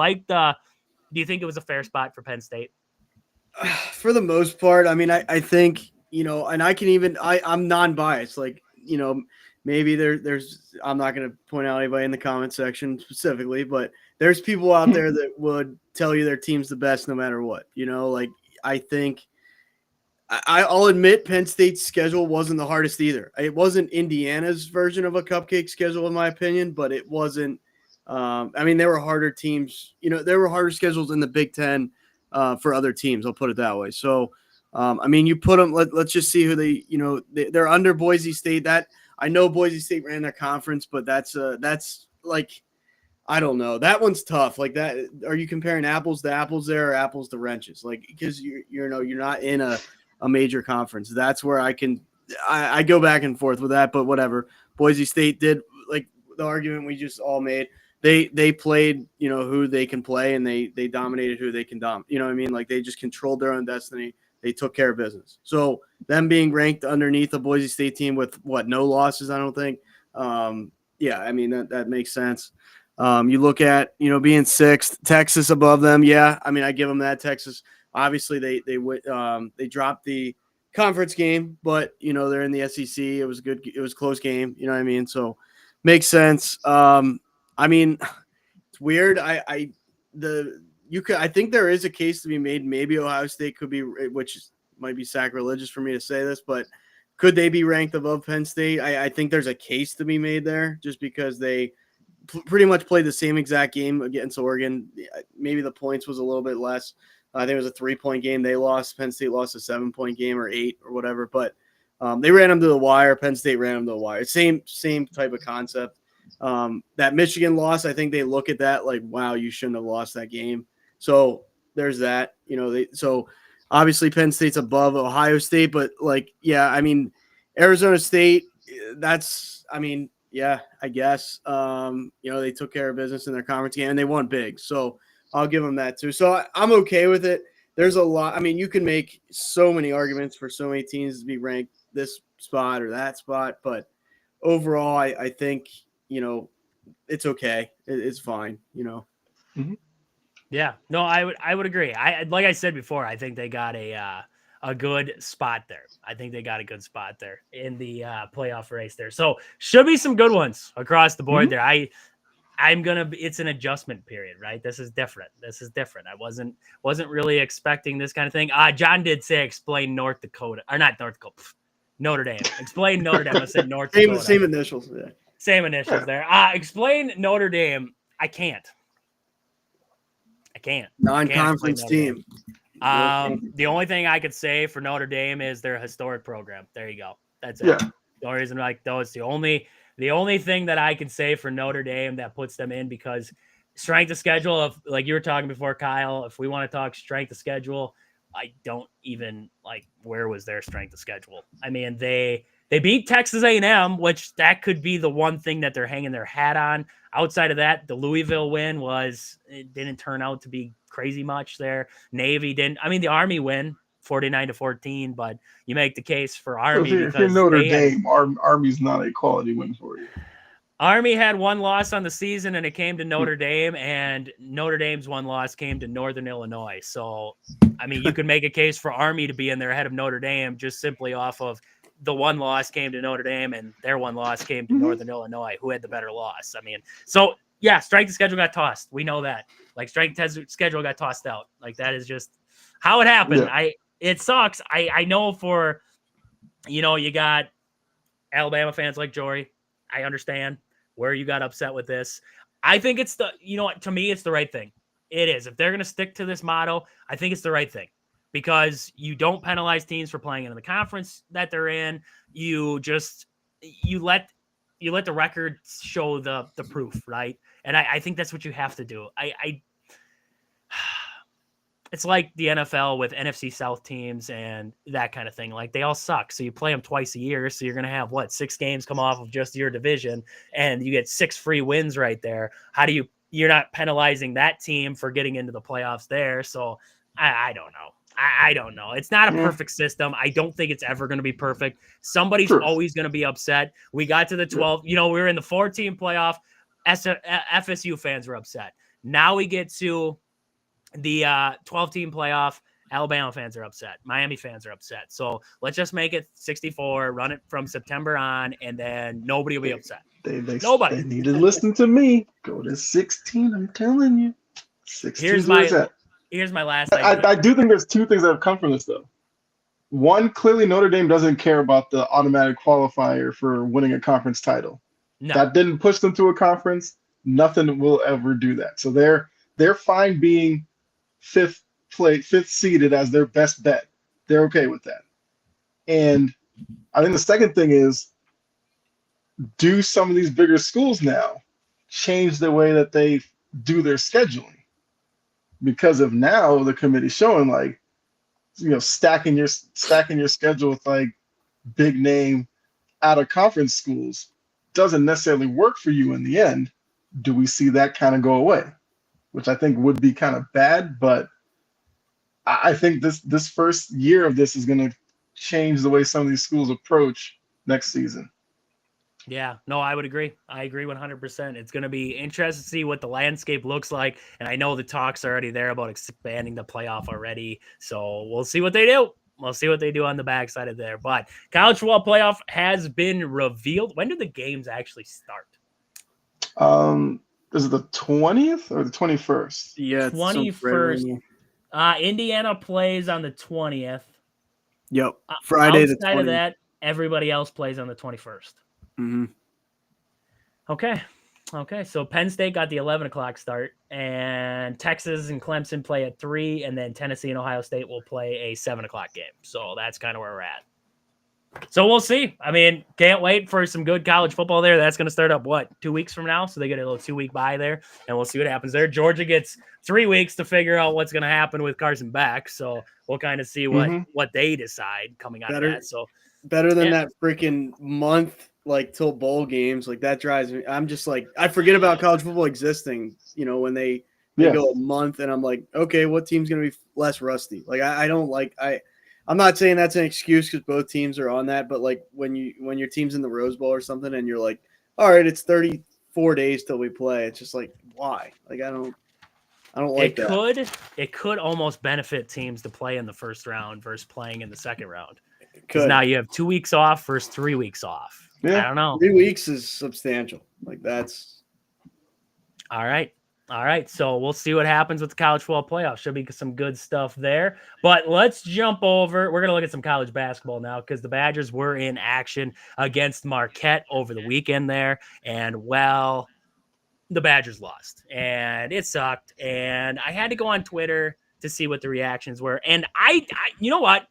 think it was a fair spot for Penn State? For the most part, I mean, I think, and I'm non-biased. Like, maybe there's, I'm not going to point out anybody in the comment section specifically, but there's people out there that would tell you their team's the best no matter what. Like I think I'll admit Penn State's schedule wasn't the hardest either. It wasn't Indiana's version of a cupcake schedule, in my opinion, but it wasn't. I mean, there were harder teams. There were harder schedules in the Big Ten for other teams. I'll put it that way. So, I mean, you put them. Let's just see who they're under Boise State. That I know Boise State ran their conference, but that's like, I don't know. That one's tough. Like that. Are you comparing apples to apples there, or apples to wrenches? Like, because you're not in a major conference. That's where I go back and forth with that, but whatever. Boise State did, like the argument we just all made. they played, who they can play, and they dominated who they can dominate. You know what I mean? Like they just controlled their own destiny. They took care of business. So them being ranked underneath the Boise State team with no losses, I don't think. Yeah, I mean that makes sense. You look at being sixth, Texas above them. Yeah, I mean I give them that. Texas obviously they dropped the conference game, but they're in the SEC. It was good. It was a close game. You know what I mean? So makes sense. I mean, it's weird. I think there is a case to be made. Maybe Ohio State could be, which might be sacrilegious for me to say this, but could they be ranked above Penn State? I think there's a case to be made there just because they pretty much played the same exact game against Oregon. Maybe the points was a little bit less. I think it was a 3-point game. They lost. Penn State lost a 7-point game or 8 or whatever, but they ran them to the wire. Penn State ran them to the wire. Same type of concept. That Michigan loss, I think they look at that like, wow, you shouldn't have lost that game. So there's that. So obviously Penn State's above Ohio State, but yeah, I mean, Arizona State, yeah, I guess. They took care of business in their conference game and they won big. So I'll give them that too. So I'm okay with it. There's a lot. I mean, you can make so many arguments for so many teams to be ranked this spot or that spot, but overall, I think, it's okay. It's fine, Mm-hmm. Yeah, no, I would agree. Like I said before, I think they got a good spot there. I think they got a good spot there in the playoff race there. So should be some good ones across the board there. It's an adjustment period, right? This is different. I wasn't really expecting this kind of thing. John did say explain North Dakota, or not North Dakota, Notre Dame. Explain Notre Dame. I said North Dakota. Same initials. Yeah. Same initials there. Explain Notre Dame. I can't. Non-conference team. The only thing I could say for Notre Dame is their historic program. There you go. That's it. Yeah. The only reason the only thing that I can say for Notre Dame that puts them in, because strength of schedule, of like you were talking before, Kyle, if we want to talk strength of schedule, I don't even where was their strength of schedule? I mean, they beat Texas A&M, which that could be the one thing that they're hanging their hat on. Outside of that, the Louisville win it didn't turn out to be crazy much there. Navy didn't. I mean, the Army win 49-14, but you make the case for Army. So if you're Notre Dame, Army's not a quality win for you. Army had one loss on the season, and it came to Notre Dame, and Notre Dame's one loss came to Northern Illinois. So, I mean, you could make a case for Army to be in there ahead of Notre Dame just simply off of the one loss came to Notre Dame and their one loss came to Northern Illinois, who had the better loss. I mean, so yeah, strength of schedule got tossed. We know that. Strength of schedule got tossed out. That is just how it happened. Yeah. It sucks. I know for, you got Alabama fans like Jory. I understand where you got upset with this. I think it's to me, it's the right thing. It is. If they're going to stick to this motto, I think it's the right thing. Because you don't penalize teams for playing in the conference that they're in. You let the record show the proof, right? And I think that's what you have to do. It's like the NFL with NFC South teams and that kind of thing. They all suck. So you play them twice a year. So you're going to have 6 games come off of just your division and you get 6 free wins right there. You're not penalizing that team for getting into the playoffs there. So I don't know. I don't know. It's not a perfect system. I don't think it's ever going to be perfect. Somebody's always going to be upset. We got to the 12. We were in the 14 playoff. FSU fans were upset. Now we get to the 12-team playoff. Alabama fans are upset. Miami fans are upset. So let's just make it 64, run it from September on, and then nobody will be upset. Nobody. They need to listen to me. Go to 16. I'm telling you. 16. Here's my last idea. I do think there's 2 things that have come from this, though. One, clearly Notre Dame doesn't care about the automatic qualifier for winning a conference title. No. That didn't push them to a conference. Nothing will ever do that. So they're fine being fifth seeded as their best bet. They're okay with that. And I think the second thing is, do some of these bigger schools now change the way that they do their scheduling? Because of now the committee showing stacking your schedule with big name out of conference schools doesn't necessarily work for you in the end. do we see that kind of go away? Which I think would be kind of bad, but I think this first year of this is going to change the way some of these schools approach next season. Yeah, no, I would agree. I agree 100%. It's going to be interesting to see what the landscape looks like. And I know the talks are already there about expanding the playoff already. So we'll see what they do. We'll see what they do on the backside of there. But college football playoff has been revealed. When do the games actually start? Is it the 20th or the 21st? Yeah, 21st. Indiana plays on the 20th. Yep, Friday the 20th. Outside of that, everybody else plays on the 21st. Mm-hmm. Okay. So Penn State got the 11 o'clock start, and Texas and Clemson play at 3, and then Tennessee and Ohio State will play a 7 o'clock game. So that's kind of where we're at. So we'll see. I mean, can't wait for some good college football there. That's going to start up, 2 weeks from now? So they get a little 2-week bye there, and we'll see what happens there. Georgia gets 3 weeks to figure out what's going to happen with Carson Beck. So we'll kind of see what they decide coming out of that. So better than that freaking month, like till bowl games. Like that drives me. I'm just like, I forget about college football existing, when they go a month, and I'm like, okay, what team's going to be less rusty? Like I don't like I'm not saying that's an excuse because both teams are on that, but like when your team's in the Rose Bowl or something and you're like, all right, it's 34 days till we play. It's just like, why? Like I don't like that. It could almost benefit teams to play in the first round versus playing in the second round. Because now you have 2 weeks off versus 3 weeks off. Yeah. I don't know. 3 weeks is substantial. Like that's all right. So we'll see what happens with the college football playoff. Should be some good stuff there. But let's jump over. We're going to look at some college basketball now because the Badgers were in action against Marquette over the weekend there. And, well, the Badgers lost. And it sucked. And I had to go on Twitter to see what the reactions were. And I you know what?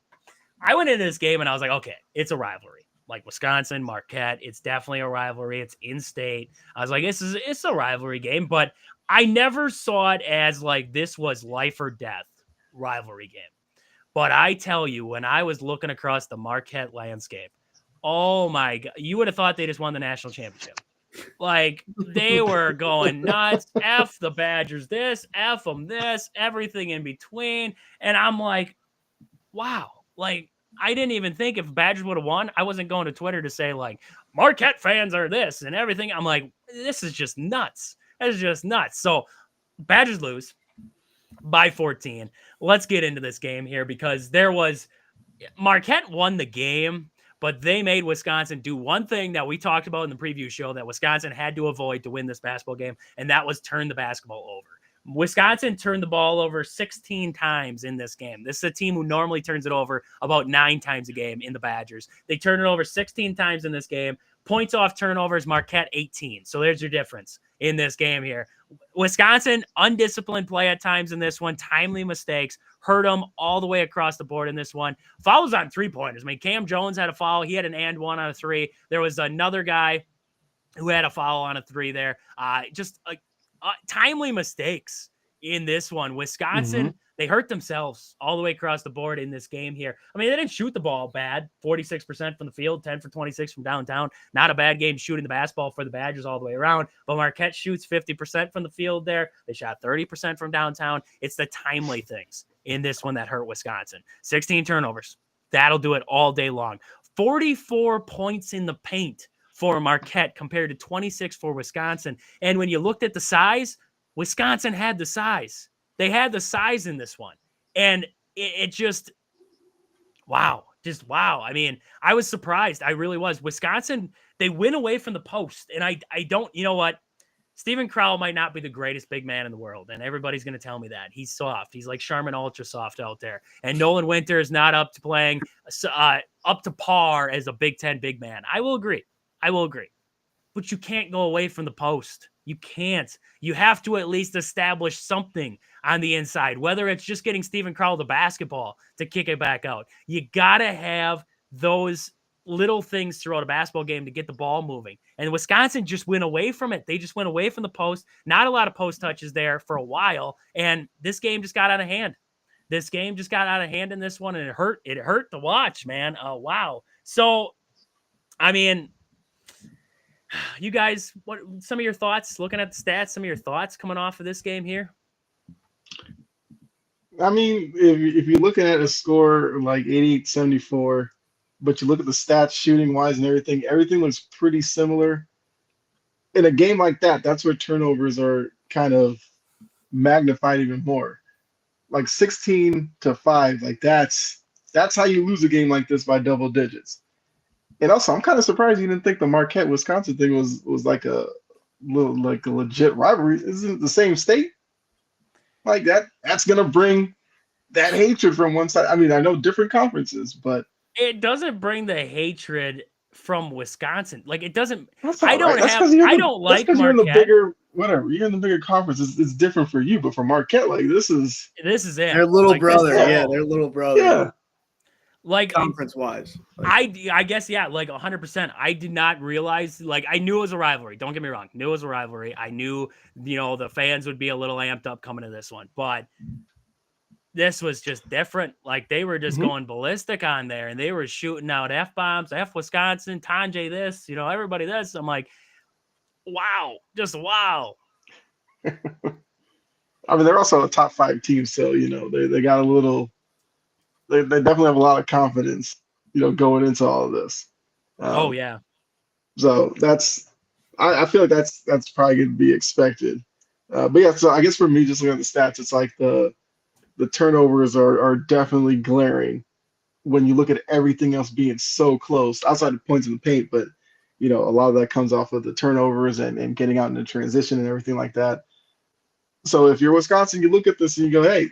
I went into this game and I was like, okay, it's a rivalry. Like Wisconsin, Marquette, it's definitely a rivalry. It's in-state. I was like, it's a rivalry game. But I never saw it as like this was life or death rivalry game. But I tell you, when I was looking across the Marquette landscape, oh my God, you would have thought they just won the national championship. Like they were going nuts. F the Badgers this, F them this, everything in between. And I'm like, wow. Like I didn't even think if Badgers would have won, I wasn't going to Twitter to say like Marquette fans are this and everything. I'm like, this is just nuts. That's just nuts. So Badgers lose by 14. Let's get into this game here because Marquette won the game, but they made Wisconsin do one thing that we talked about in the preview show that Wisconsin had to avoid to win this basketball game, and that was turn the basketball over. Wisconsin turned the ball over 16 times in this game. This is a team who normally turns it over about 9 times a game in the Badgers. They turned it over 16 times in this game. Points off turnovers, Marquette 18. So there's your difference in this game here. Wisconsin, undisciplined play at times in this one. Timely mistakes hurt them all the way across the board in this one. Fouls on three-pointers. I mean, Cam Jones had a foul. He had an and one on a 3. There was another guy who had a foul on a 3 there. Timely mistakes in this one. Wisconsin, they hurt themselves all the way across the board in this game here. I mean, they didn't shoot the ball bad. 46% from the field, 10 for 26 from downtown. Not a bad game shooting the basketball for the Badgers all the way around. But Marquette shoots 50% from the field there. They shot 30% from downtown. It's the timely things in this one that hurt Wisconsin. 16 turnovers. That'll do it all day long. 44 points in the paint for Marquette compared to 26 for Wisconsin. And when you looked at the size, Wisconsin had the size. They had the size in this one. And it just, wow. Just wow. I mean, I was surprised. I really was. Wisconsin, they win away from the post. And I don't, you know what? Steven Crowell might not be the greatest big man in the world. And everybody's going to tell me that. He's soft. He's like Charmin Ultra soft out there. And Nolan Winter is not up to playing up to par as a Big Ten big man. I will agree. But you can't go away from the post. You can't. You have to at least establish something on the inside, whether it's just getting Steven Crowell the basketball to kick it back out. You got to have those little things throughout a basketball game to get the ball moving. And Wisconsin just went away from it. They just went away from the post. Not a lot of post touches there for a while. And this game just got out of hand. In this one, and it hurt. It hurt to watch, man. Wow. So, I mean, You guys, what some of your thoughts? Looking at the stats, some of your thoughts coming off of this game here. I mean, if you're looking at a score like 88-74, but you look at the stats shooting wise and everything looks pretty similar. In a game like that, that's where turnovers are kind of magnified even more. Like 16-5, like that's how you lose a game like this by double digits. And also, I'm kind of surprised you didn't think the Marquette Wisconsin thing was like a legit rivalry. Isn't it the same state? Like that's gonna bring that hatred from one side. I mean, I know different conferences, but it doesn't bring the hatred from Wisconsin. Like it doesn't. that's I all don't right. That's have. 'cause you're I the- don't that's like 'cause you're in the Marquette. bigger whatever. You're in the bigger conference. It's different for you, but for Marquette, like this is This is it. Their little Like, this brother. is Yeah, all. their little brother. yeah. Like Conference wise. I guess, yeah, like 100%. I did not realize, like, I knew it was a rivalry. Don't get me wrong. Knew it was a rivalry. I knew, the fans would be a little amped up coming to this one. But this was just different. Like, they were just going ballistic on there, and they were shooting out F-bombs, F Wisconsin, Tanjay this, everybody this. I'm like, wow. Just wow. I mean, they're also a top 5 team, so they got a little. They definitely have a lot of confidence, going into all of this. Oh, yeah. So I feel like that's probably going to be expected. But yeah, so I guess for me, just looking at the stats, it's like the turnovers are definitely glaring when you look at everything else being so close outside of points in the paint. But a lot of that comes off of the turnovers and getting out in the transition and everything like that. So if you're Wisconsin, you look at this and you go, hey,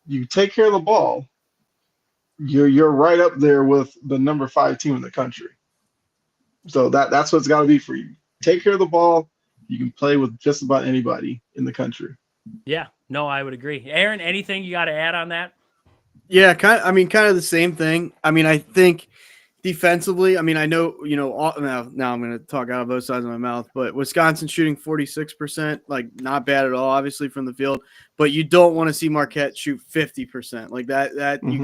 you take care of the ball. You're right up there with the number 5 team in the country. So that's what's got to be for you. Take care of the ball. You can play with just about anybody in the country. Yeah. No, I would agree. Aaron, anything you got to add on that? Yeah, kind of the same thing. I mean, I think defensively, I mean, I know, now I'm going to talk out of both sides of my mouth, but Wisconsin shooting 46%, like not bad at all, obviously from the field, but you don't want to see Marquette shoot 50%. Like that you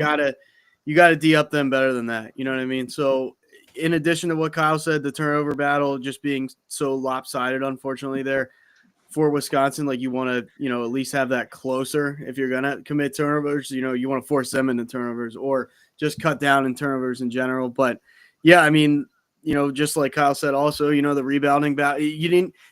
got to D up them better than that. You know what I mean? So in addition to what Kyle said, the turnover battle just being so lopsided, unfortunately, there for Wisconsin, like you want to, at least have that closer if you're going to commit turnovers. You want to force them into turnovers or just cut down in turnovers in general. But yeah, I mean, just like Kyle said, also, the rebounding battle,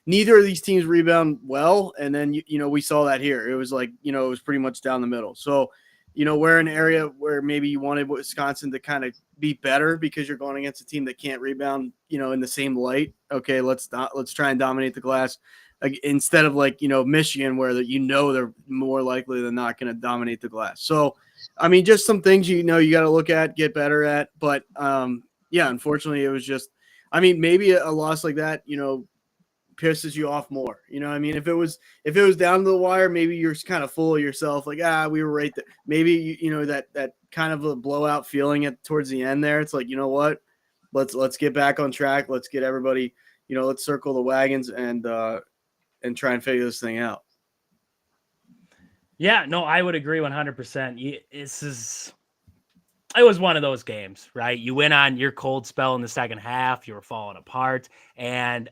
neither of these teams rebound well. And then, we saw that here. It was like, it was pretty much down the middle. So, we're in an area where maybe you wanted Wisconsin to kind of be better because you're going against a team that can't rebound, in the same light. Okay, let's try and dominate the glass instead of like, Michigan, where they're more likely than not going to dominate the glass. So, I mean, just some things, you got to look at, get better at. But, yeah, unfortunately, it was just, I mean, maybe a loss like that, pisses you off more. I mean, if it was down to the wire, maybe you're kind of full of yourself, like, we were right there. Maybe, that kind of a blowout feeling towards the end there. It's like, you know what, let's get back on track. Let's get everybody, let's circle the wagons and try and figure this thing out. Yeah, no, I would agree 100%. It was one of those games, right? You went on your cold spell in the second half. You were falling apart. And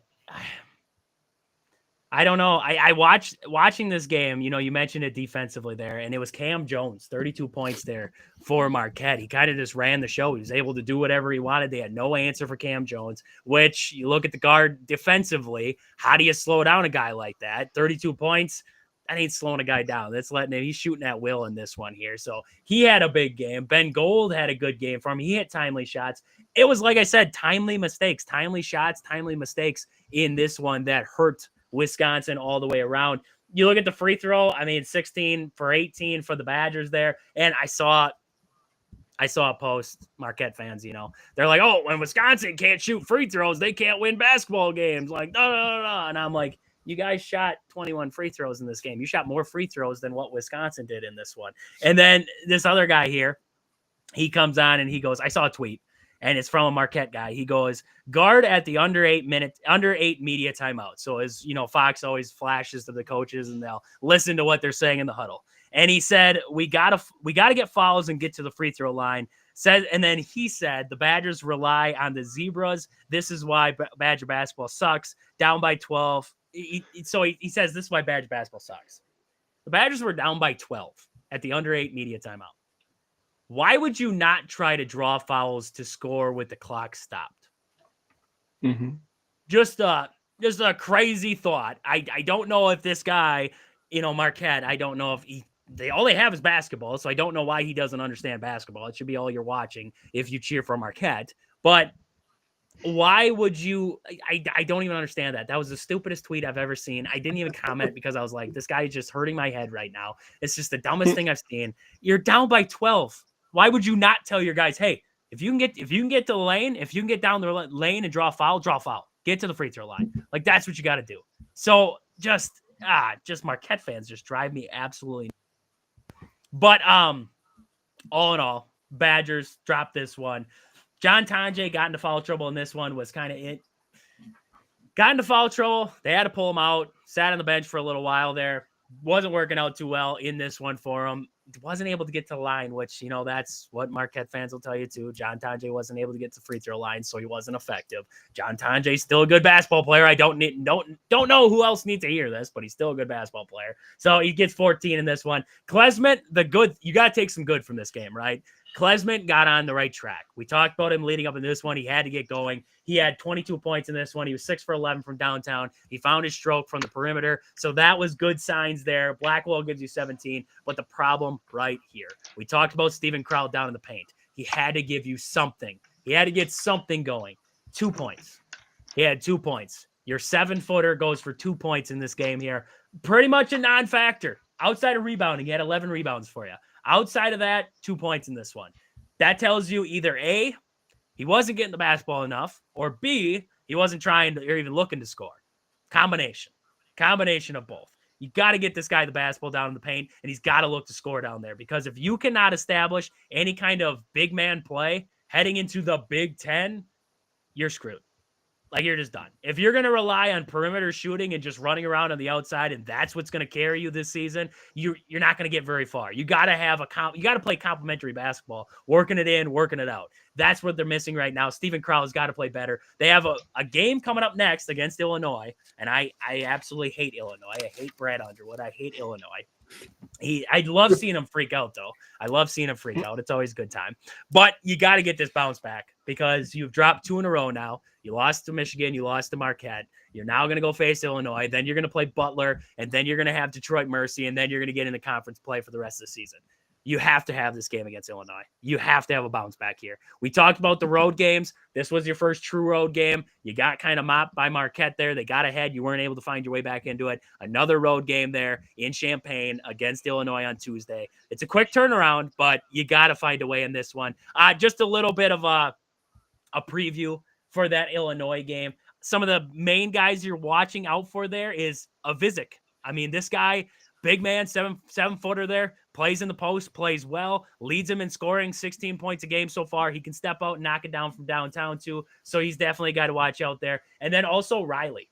I don't know. I watching this game, you mentioned it defensively there, and it was Cam Jones, 32 points there for Marquette. He kind of just ran the show. He was able to do whatever he wanted. They had no answer for Cam Jones, which you look at the guard defensively. How do you slow down a guy like that? 32 points. That ain't slowing a guy down. That's letting him. He's shooting at will in this one here. So he had a big game. Ben Gold had a good game for him. He hit timely shots. It was, like I said, timely mistakes, timely shots, timely mistakes in this one that hurt Wisconsin all the way around. You look at the free throw. I mean, 16 for 18 for the Badgers there. And I saw a post, Marquette fans, they're like, oh, when Wisconsin can't shoot free throws, they can't win basketball games. Like, no. And I'm like, you guys shot 21 free throws in this game. You shot more free throws than what Wisconsin did in this one. And then this other guy here, he comes on and he goes, I saw a tweet, and it's from a Marquette guy. He goes, guard at the under 8 media timeout. So as Fox always flashes to the coaches and they'll listen to what they're saying in the huddle. And he said, we gotta get fouls and get to the free throw line. Said, and then he said the Badgers rely on the Zebras. This is why Badger basketball sucks. Down by 12. So he says this is why Badger basketball sucks. The Badgers were down by 12 at the under 8 media timeout. Why would you not try to draw fouls to score with the clock stopped? Mm-hmm. Just a crazy thought. I don't know if this guy, Marquette, I don't know if they all they have is basketball, so I don't know why he doesn't understand basketball. It should be all you're watching if you cheer for Marquette. But why would you? I don't even understand that. That was the stupidest tweet I've ever seen. I didn't even comment because I was like, this guy is just hurting my head right now. It's just the dumbest thing I've seen. You're down by 12. Why would you not tell your guys, hey, if you can get to the lane, if you can get down the lane and draw a foul, get to the free throw line. Like that's what you got to do. So just Marquette fans just drive me absolutely. But all in all, Badgers dropped this one. John Tonje got into foul trouble in this one, was kind of it. Got into foul trouble. They had to pull him out. Sat on the bench for a little while there. Wasn't working out too well in this one for him. Wasn't able to get to the line, which, that's what Marquette fans will tell you too. John Tonje wasn't able to get to free throw line, so he wasn't effective. John Tonje still a good basketball player. I don't know who else needs to hear this, but he's still a good basketball player. So he gets 14 in this one. Klesmit, you got to take some good from this game, right? Klesmit got on the right track. We talked about him leading up in this one. He had to get going. He had 22 points in this one. He was 6 for 11 from downtown. He found his stroke from the perimeter. So that was good signs there. Blackwell gives you 17. But the problem right here, we talked about Steven Crowell down in the paint. He had to give you something. He had to get something going. 2 points. He had 2 points. Your 7-footer goes for 2 points in this game here. Pretty much a non-factor. Outside of rebounding, he had 11 rebounds for you. Outside of that, 2 points in this one. That tells you either A, he wasn't getting the basketball enough, or B, he wasn't trying to, or even looking to score. Combination of both. You got to get this guy the basketball down in the paint, and he's got to look to score down there, because if you cannot establish any kind of big man play heading into the Big Ten, you're screwed. Like, you're just done. If you're going to rely on perimeter shooting and just running around on the outside, and that's what's going to carry you this season, you're not going to get very far. You got to have you got to play complementary basketball, working it in, working it out. That's what they're missing right now. Steven Crowell's got to play better. They have a game coming up next against Illinois, and I absolutely hate Illinois. I hate Brad Underwood. I hate Illinois. I love seeing him freak out, though. I love seeing him freak out. It's always a good time. But you got to get this bounce back, because you've dropped 2 in a row now. You lost to Michigan. You lost to Marquette. You're now going to go face Illinois. Then you're going to play Butler, and then you're going to have Detroit Mercy, and then you're going to get into conference play for the rest of the season. You have to have this game against Illinois. You have to have a bounce back here. We talked about the road games. This was your first true road game. You got kind of mopped by Marquette there. They got ahead. You weren't able to find your way back into it. Another road game there in Champaign against Illinois on Tuesday. It's a quick turnaround, but you got to find a way in this one. Just a little bit of a preview for that Illinois game. Some of the main guys you're watching out for there is Avizic. I mean, this guy, big man, 7-footer there, plays in the post, plays well, leads him in scoring, 16 points a game so far. He can step out and knock it down from downtown too. So he's definitely a guy to watch out there. And then also Riley.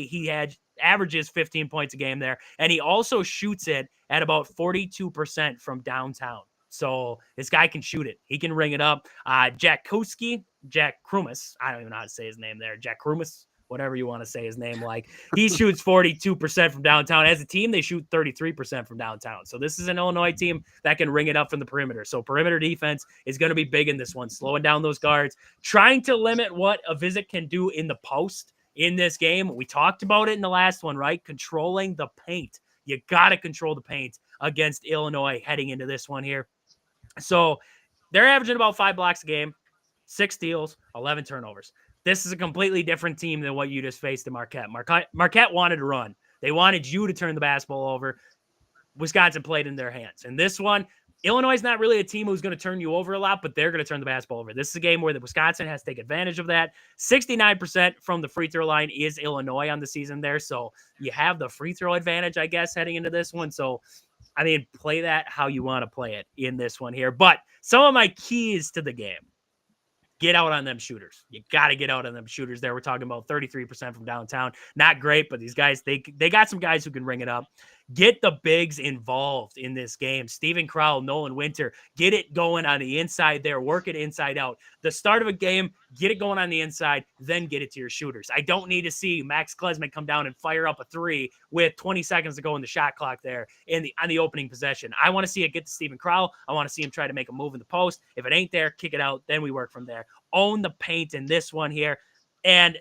He averages 15 points a game there. And he also shoots it at about 42% from downtown. So this guy can shoot it. He can ring it up. Jack Krumis. I don't even know how to say his name there. Jack Krumis, whatever you want to say his name like. He shoots 42% from downtown. As a team, they shoot 33% from downtown. So this is an Illinois team that can ring it up from the perimeter. So perimeter defense is going to be big in this one, slowing down those guards, trying to limit what Avizic can do in the post in this game. We talked about it in the last one, right? Controlling the paint. You got to control the paint against Illinois heading into this one here. So they're averaging about 5 blocks a game, 6 steals, 11 turnovers. This is a completely different team than what you just faced in Marquette. Marquette wanted to run. They wanted you to turn the basketball over. Wisconsin played in their hands. And this one, Illinois is not really a team who's going to turn you over a lot, but they're going to turn the basketball over. This is a game where the Wisconsin has to take advantage of that. 69% from the free throw line is Illinois on the season there. So you have the free throw advantage, I guess, heading into this one. So, I mean, play that how you want to play it in this one here. But some of my keys to the game. Get out on them shooters. You got to get out on them shooters there. We're talking about 33% from downtown. Not great, but these guys, they got some guys who can ring it up. Get the bigs involved in this game. Steven Crowell, Nolan Winter, get it going on the inside there. Work it inside out. The start of a game, get it going on the inside, then get it to your shooters. I don't need to see Max Klesman come down and fire up a three with 20 seconds to go in the shot clock there on the opening possession. I want to see it get to Steven Crowell. I want to see him try to make a move in the post. If it ain't there, kick it out. Then we work from there. Own the paint in this one here. And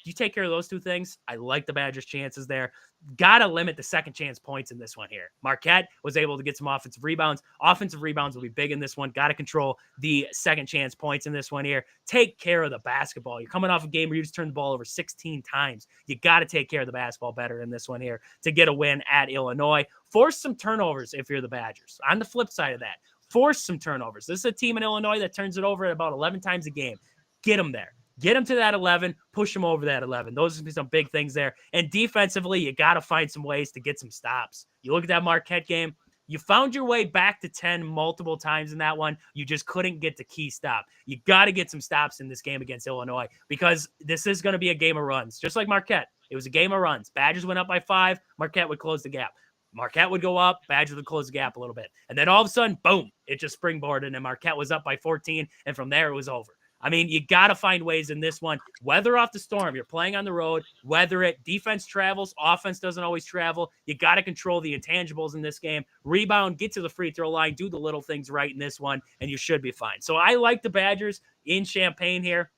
you take care of those two things. I like the Badgers' chances there. Got to limit the second chance points in this one here. Marquette was able to get some offensive rebounds. Offensive rebounds will be big in this one. Got to control the second chance points in this one here. Take care of the basketball. You're coming off a game where you just turned the ball over 16 times. You got to take care of the basketball better in this one here to get a win at Illinois. Force some turnovers if you're the Badgers. On the flip side of that, force some turnovers. This is a team in Illinois that turns it over about 11 times a game. Get them there. Get them to that 11, push them over that 11. Those are some big things there. And defensively, you got to find some ways to get some stops. You look at that Marquette game, you found your way back to 10 multiple times in that one. You just couldn't get the key stop. You got to get some stops in this game against Illinois because this is going to be a game of runs. Just like Marquette, it was a game of runs. Badgers went up by 5, Marquette would close the gap. Marquette would go up, Badgers would close the gap a little bit. And then all of a sudden, boom, it just springboarded and Marquette was up by 14. And from there, it was over. I mean, you got to find ways in this one. Weather off the storm. You're playing on the road. Weather it. Defense travels. Offense doesn't always travel. You got to control the intangibles in this game. Rebound, get to the free throw line, do the little things right in this one, and you should be fine. So I like the Badgers in Champaign here,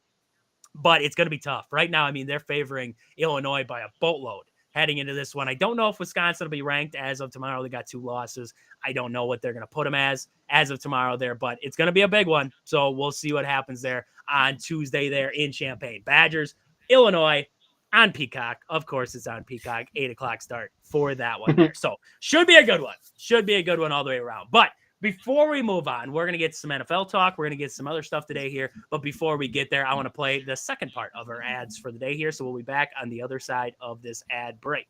but it's going to be tough. Right now, I mean, they're favoring Illinois by a boatload heading into this one. I don't know if Wisconsin will be ranked as of tomorrow. They got 2 losses. I don't know what they're going to put them as of tomorrow there, but it's going to be a big one. So we'll see what happens there on Tuesday there in Champaign. Badgers, Illinois on Peacock. Of course, it's on Peacock. 8 o'clock start for that one there. So should be a good one. Should be a good one all the way around. But before we move on, we're going to get some NFL talk. We're going to get some other stuff today here. But before we get there, I want to play the second part of our ads for the day here. So we'll be back on the other side of this ad break.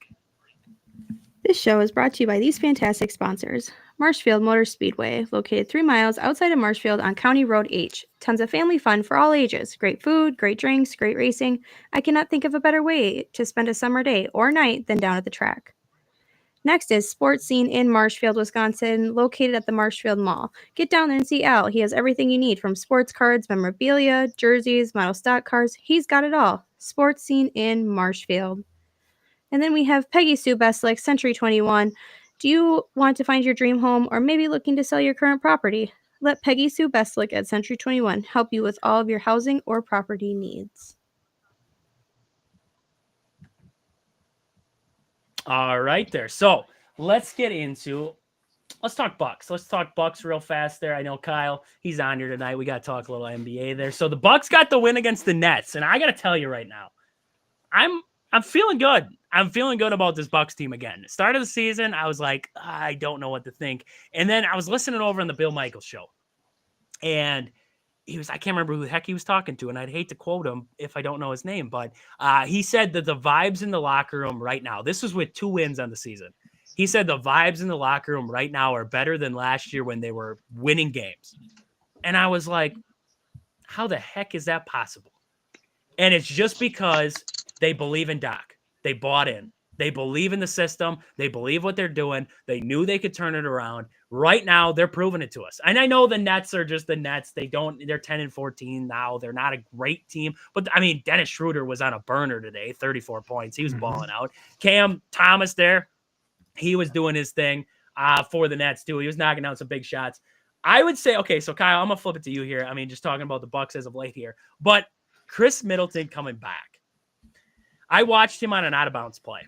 This show is brought to you by these fantastic sponsors. Marshfield Motor Speedway, located 3 miles outside of Marshfield on County Road H. Tons of family fun for all ages. Great food, great drinks, great racing. I cannot think of a better way to spend a summer day or night than down at the track. Next is Sports Scene in Marshfield, Wisconsin, located at the Marshfield Mall. Get down there and see Al. He has everything you need from sports cards, memorabilia, jerseys, model stock cars. He's got it all. Sports Scene in Marshfield. And then we have Peggy Sue Bestlick, Century 21. Do you want to find your dream home or maybe looking to sell your current property? Let Peggy Sue Bestlick at Century 21 help you with all of your housing or property needs. All right there. So let's talk Bucks. Let's talk Bucks real fast there. I know Kyle, he's on here tonight. We got to talk a little NBA there. So the Bucks got the win against the Nets. And I got to tell you right now, I'm feeling good. I'm feeling good about this Bucks team again. Start of the season, I was like, I don't know what to think. And then I was listening over on the Bill Michaels show. And I can't remember who the heck he was talking to, and I'd hate to quote him if I don't know his name, but he said that the vibes in the locker room right now, this was with 2 wins on the season. He said the vibes in the locker room right now are better than last year when they were winning games. And I was like, how the heck is that possible? And it's just because they believe in Doc. They bought in. They believe in the system. They believe what they're doing. They knew they could turn it around. Right now, they're proving it to us. And I know the Nets are just the Nets. They're 10-14 now. They're not a great team. But, I mean, Dennis Schroeder was on a burner today, 34 points. He was balling out. Cam Thomas there, he was doing his thing for the Nets, too. He was knocking out some big shots. I would say, okay, so Kyle, I'm going to flip it to you here. I mean, just talking about the Bucks as of late here. But Chris Middleton coming back. I watched him on an out-of-bounds play.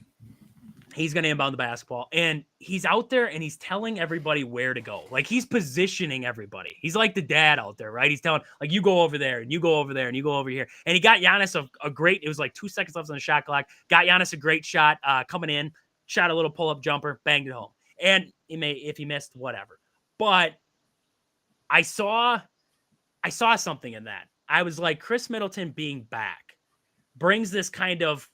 He's going to inbound the basketball, and he's out there, and he's telling everybody where to go. Like, he's positioning everybody. He's like the dad out there, right? He's telling, like, you go over there, and you go over there, and you go over here. And he got Giannis a great, it was like 2 seconds left on the shot clock, got Giannis a great shot coming in, shot a little pull-up jumper, banged it home. And if he missed, whatever. But I saw something in that. I was like, Chris Middleton being back brings this kind of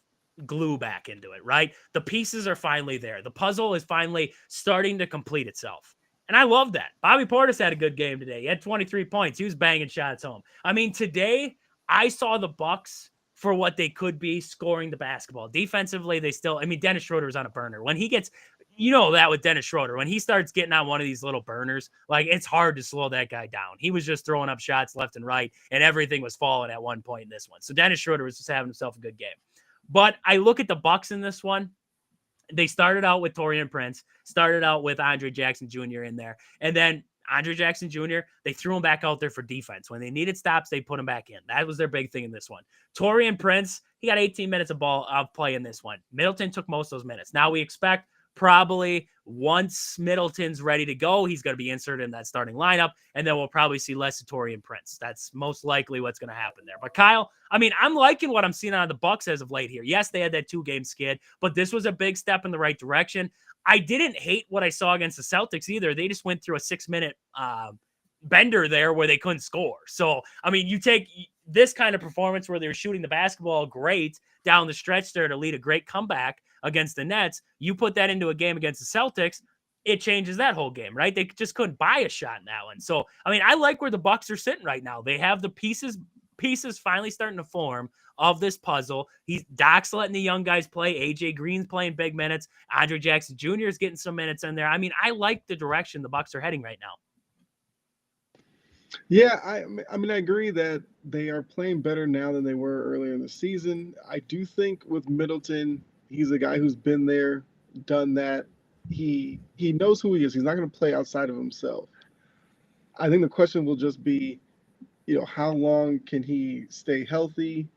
glue back into it, right? The pieces are finally there. The puzzle is finally starting to complete itself. And I love that. Bobby Portis had a good game today. He had 23 points. He was banging shots home. I mean, today I saw the Bucks for what they could be scoring the basketball. Defensively, they still, I mean, Dennis Schroeder is on a burner. When he gets, you know, that with Dennis Schroeder, when he starts getting on one of these little burners, like it's hard to slow that guy down. He was just throwing up shots left and right, and everything was falling at one point in this one. So Dennis Schroeder was just having himself a good game. But I look at the Bucks in this one. They started out with Taurean Prince, started out with Andre Jackson Jr. in there, and then Andre Jackson Jr., they threw him back out there for defense. When they needed stops, they put him back in. That was their big thing in this one. Taurean Prince, he got 18 minutes of play in this one. Middleton took most of those minutes. Now we expect probably once Middleton's ready to go, he's going to be inserted in that starting lineup, and then we'll probably see less of Taurean Prince. That's most likely what's going to happen there. But Kyle, I mean, I'm liking what I'm seeing out of the Bucks as of late here. Yes, they had that 2-game skid, but this was a big step in the right direction. I didn't hate what I saw against the Celtics either. They just went through a 6-minute bender there where they couldn't score. So, I mean, you take this kind of performance where they're shooting the basketball great down the stretch there to lead a great comeback against the Nets. You put that into a game against the Celtics, it changes that whole game, right? They just couldn't buy a shot in that one. So, I mean, I like where the Bucks are sitting right now. They have the pieces finally starting to form of this puzzle. Doc's letting the young guys play. AJ Green's playing big minutes. Andre Jackson Jr. is getting some minutes in there. I mean, I like the direction the Bucks are heading right now. Yeah, I mean, I agree that they are playing better now than they were earlier in the season. I do think with Middleton, he's a guy who's been there, done that. He knows who he is. He's not going to play outside of himself. I think the question will just be, you know, how long can he stay healthy?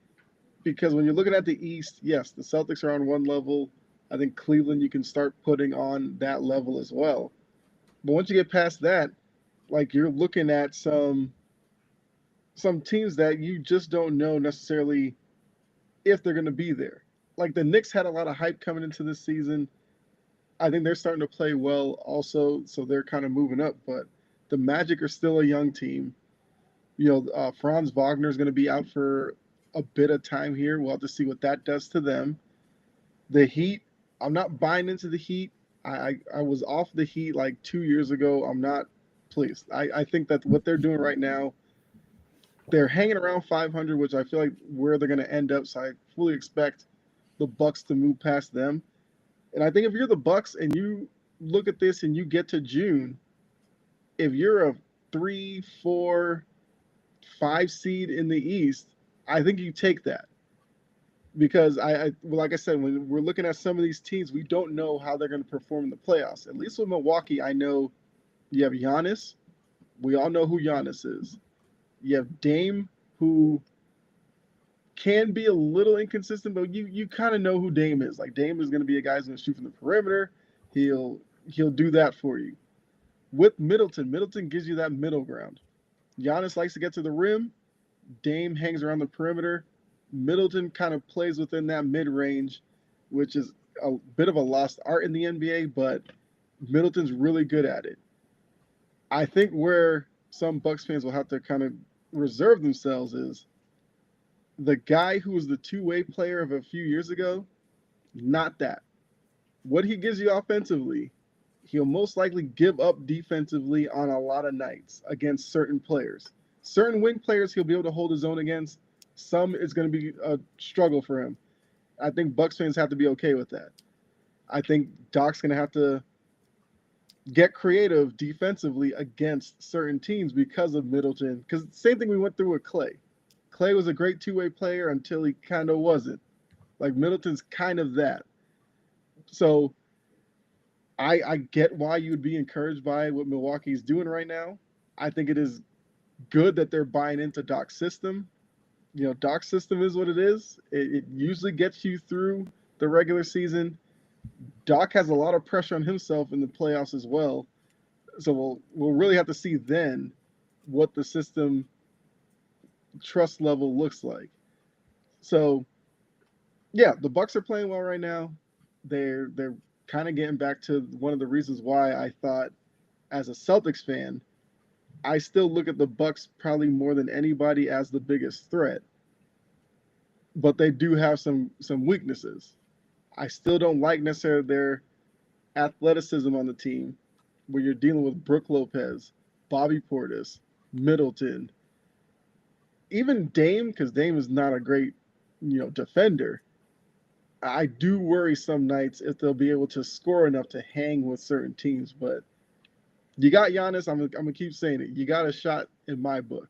Because when you're looking at the East, yes, the Celtics are on one level. I think Cleveland, you can start putting on that level as well. But once you get past that, like you're looking at some teams that you just don't know necessarily if they're going to be there. Like the Knicks had a lot of hype coming into this season. I think they're starting to play well also, so they're kind of moving up. But the Magic are still a young team. You know, Franz Wagner is going to be out for a bit of time here. We'll have to see what that does to them. The Heat, I'm not buying into the Heat. I was off the Heat like 2 years ago. I'm not pleased. I think that what they're doing right now, they're hanging around 500, which I feel like where they're going to end up. So I fully expect the Bucks to move past them. And I think if you're the Bucks and you look at this and you get to June, if you're a 3, 4, 5 seed in the East, I think you take that. Because like I said, when we're looking at some of these teams, we don't know how they're going to perform in the playoffs. At least with Milwaukee, I know you have Giannis. We all know who Giannis is. You have Dame, who can be a little inconsistent, but you kind of know who Dame is. Like Dame is going to be a guy who's going to shoot from the perimeter. He'll do that for you. With Middleton gives you that middle ground. Giannis likes to get to the rim. Dame hangs around the perimeter. Middleton kind of plays within that mid-range, which is a bit of a lost art in the NBA, but Middleton's really good at it. I think where some Bucks fans will have to kind of reserve themselves is the guy who was the two-way player of a few years ago, not that. What he gives you offensively, he'll most likely give up defensively on a lot of nights against certain players. Certain wing players he'll be able to hold his own against. Some it's going to be a struggle for him. I think Bucks fans have to be okay with that. I think Doc's going to have to get creative defensively against certain teams because of Middleton. Because same thing we went through with Clay. Clay was a great two-way player until he kind of wasn't. Like Middleton's kind of that. So I get why you would be encouraged by what Milwaukee's doing right now. I think it is good that they're buying into Doc's system. You know, Doc's system is what it is. It usually gets you through the regular season. Doc has a lot of pressure on himself in the playoffs as well. So we'll really have to see then what the system trust level looks like. So yeah, the Bucks are playing well right now. They're kind of getting back to one of the reasons why I thought as a Celtics fan, I still look at the Bucks probably more than anybody as the biggest threat. But they do have some weaknesses. I still don't like necessarily their athleticism on the team, where you're dealing with Brook Lopez, Bobby Portis, Middleton, even Dame, because Dame is not a great defender. I do worry some nights if they'll be able to score enough to hang with certain teams. But you got Giannis. I'm gonna keep saying it. You got a shot in my book.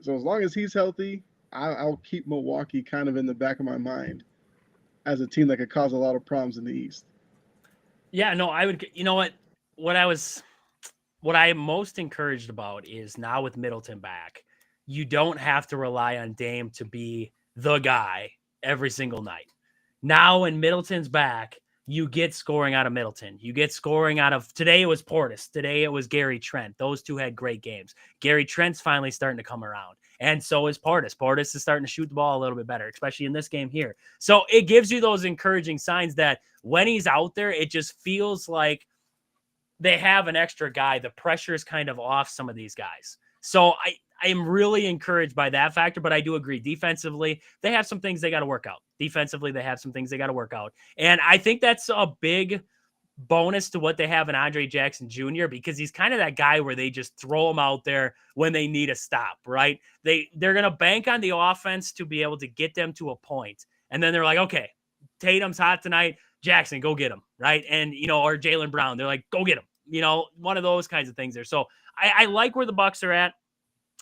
So as long as he's healthy, I'll keep Milwaukee kind of in the back of my mind as a team that could cause a lot of problems in the East. Yeah, no, I would. You know what I am most encouraged about is now with Middleton back, you don't have to rely on Dame to be the guy every single night. Now, when Middleton's back, you get scoring out of Middleton. You get scoring out of, today it was Portis. Today it was Gary Trent. Those two had great games. Gary Trent's finally starting to come around. And so is Portis. Portis is starting to shoot the ball a little bit better, especially in this game here. So it gives you those encouraging signs that when he's out there, it just feels like they have an extra guy. The pressure is kind of off some of these guys. So I am really encouraged by that factor, but I do agree. Defensively, they have some things they got to work out. And I think that's a big bonus to what they have in Andre Jackson Jr. because he's kind of that guy where they just throw him out there when they need a stop, right? They're going to bank on the offense to be able to get them to a point. And then they're like, okay, Tatum's hot tonight. Jackson, go get him, right? And, or Jaylen Brown, they're like, go get him. One of those kinds of things there. So I like where the Bucks are at.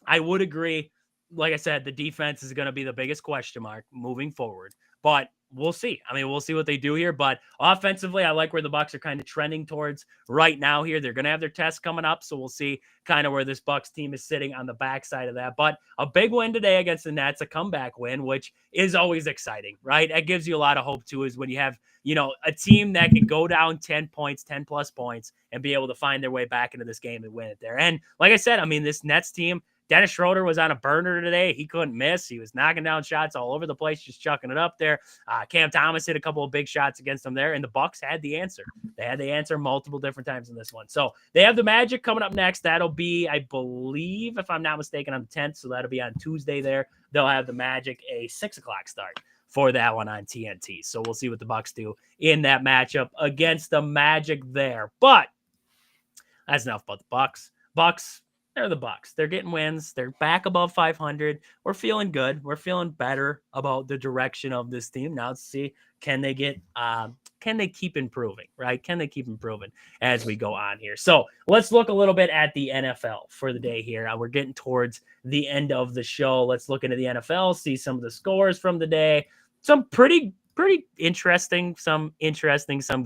I would agree. Like I said, the defense is going to be the biggest question mark moving forward, but we'll see. We'll see what they do here, but offensively, I like where the Bucks are kind of trending towards right now here. They're going to have their tests coming up, so we'll see kind of where this Bucks team is sitting on the backside of that. But a big win today against the Nets, a comeback win, which is always exciting, right? It gives you a lot of hope too, is when you have, a team that can go down 10 plus points and be able to find their way back into this game and win it there. And like I said, this Nets team, Dennis Schroeder was on a burner today. He couldn't miss. He was knocking down shots all over the place, just chucking it up there. Cam Thomas hit a couple of big shots against them there, and the Bucks had the answer. They had the answer multiple different times in this one. So they have the Magic coming up next. That'll be, I believe, if I'm not mistaken, on the 10th. So that'll be on Tuesday there. They'll have the Magic a 6 o'clock start for that one on TNT. So we'll see what the Bucks do in that matchup against the Magic there. But that's enough about the Bucks. Bucks, they're the Bucks. They're getting wins. They're back above 500. We're feeling good. We're feeling better about the direction of this team. Now let's see, can they keep improving, right? Can they keep improving as we go on here? So let's look a little bit at the NFL for the day here. We're getting towards the end of the show. Let's look into the NFL, see some of the scores from the day. Some pretty interesting, some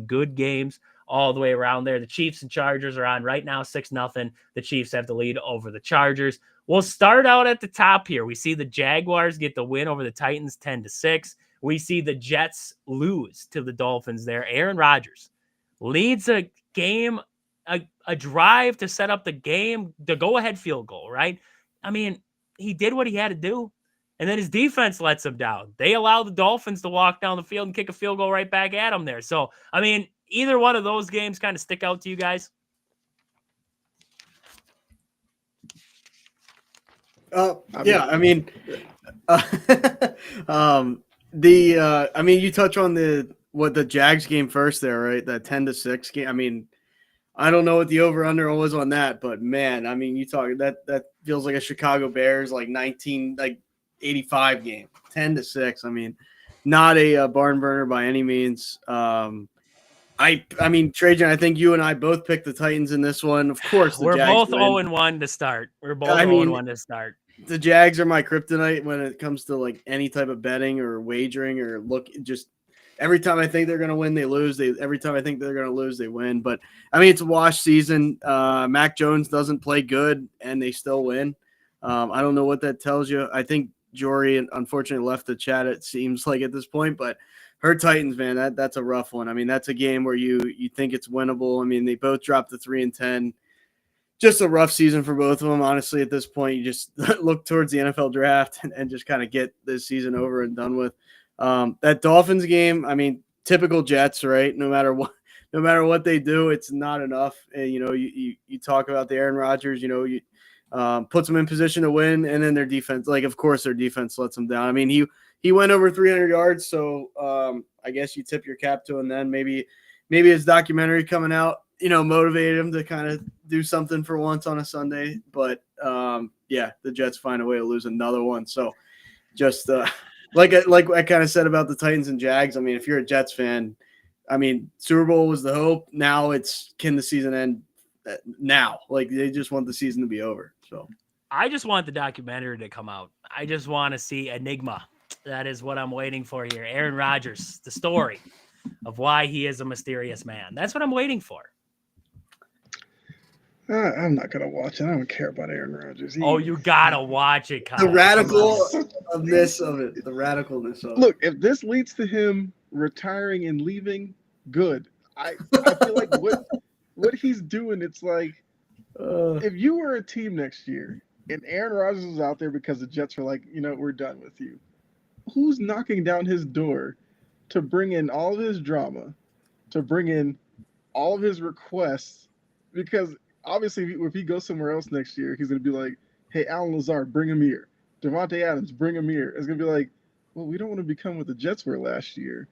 good games all the way around there. The Chiefs and Chargers are on right now, 6-0. The Chiefs have the lead over the Chargers. We'll start out at the top here. We see the Jaguars get the win over the Titans 10-6. We see the Jets lose to the Dolphins there. Aaron Rodgers leads a game, a drive to set up the game, the go-ahead field goal, right? He did what he had to do. And then his defense lets him down. They allow the Dolphins to walk down the field and kick a field goal right back at him there. So, either one of those games kind of stick out to you guys? You touch on the Jags game first there, right? That 10-6 game. I don't know what the over/under was on that, but man, you talk that feels like a Chicago Bears 85 game, 10-6. Not a barn burner by any means. Trajan, I think you and I both picked the Titans in this one. Of course, we're both 0-1 to start. The Jags are my kryptonite when it comes to any type of betting or wagering or just every time I think they're going to win, they lose. Every time I think they're going to lose, they win. But it's a wash season. Mac Jones doesn't play good and they still win. I don't know what that tells you. I think Jory unfortunately left the chat, it seems like at this point, but her Titans, man, that's a rough one. That's a game where you think it's winnable. They both dropped to 3-10. Just a rough season for both of them. Honestly, at this point, you just look towards the NFL draft and just kind of get this season over and done with. That Dolphins game, typical Jets, right? No matter what they do, it's not enough. And, you talk about the Aaron Rodgers, puts them in position to win, and then their defense, of course, their defense lets them down. He went over 300 yards, so I guess you tip your cap to him. Then maybe his documentary coming out, motivated him to kind of do something for once on a Sunday. But the Jets find a way to lose another one. So just like I kind of said about the Titans and Jags. I mean, if you're a Jets fan, I mean, Super Bowl was the hope. Now it's can the season end now? Like they just want the season to be over. So I just want the documentary to come out. I just want to see Enigma. That is what I'm waiting for here. Aaron Rodgers, the story of why he is a mysterious man. That's what I'm waiting for. I'm not gonna watch it. I don't care about Aaron Rodgers. Oh, you gotta watch it, Kyle. the radicalness of it. The radicalness of it. Look, if this leads to him retiring and leaving, good. I feel like what he's doing, it's like if you were a team next year and Aaron Rodgers was out there because the Jets were like, we're done with you. Who's knocking down his door to bring in all of his drama, to bring in all of his requests? Because obviously, if he goes somewhere else next year, he's going to be like, hey, Alan Lazard, bring him here. Devontae Adams, bring him here. It's going to be like, well, we don't want to become what the Jets were last year.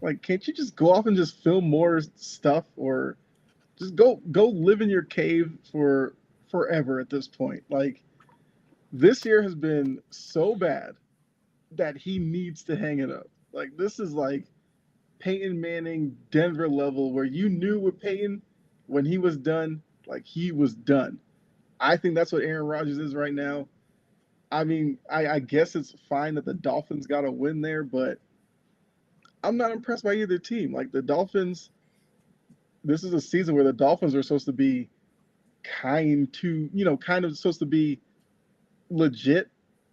Like, can't you just go off and just film more stuff, or just go live in your cave for forever at this point? Like, this year has been so bad that he needs to hang it up. Like, this is like Peyton Manning, Denver level, where you knew with Peyton when he was done, like he was done. I think that's what Aaron Rodgers is right now. I mean, I guess it's fine that the Dolphins got a win there, but I'm not impressed by either team. Like the Dolphins, this is a season where the Dolphins are supposed to be kind of supposed to be legit.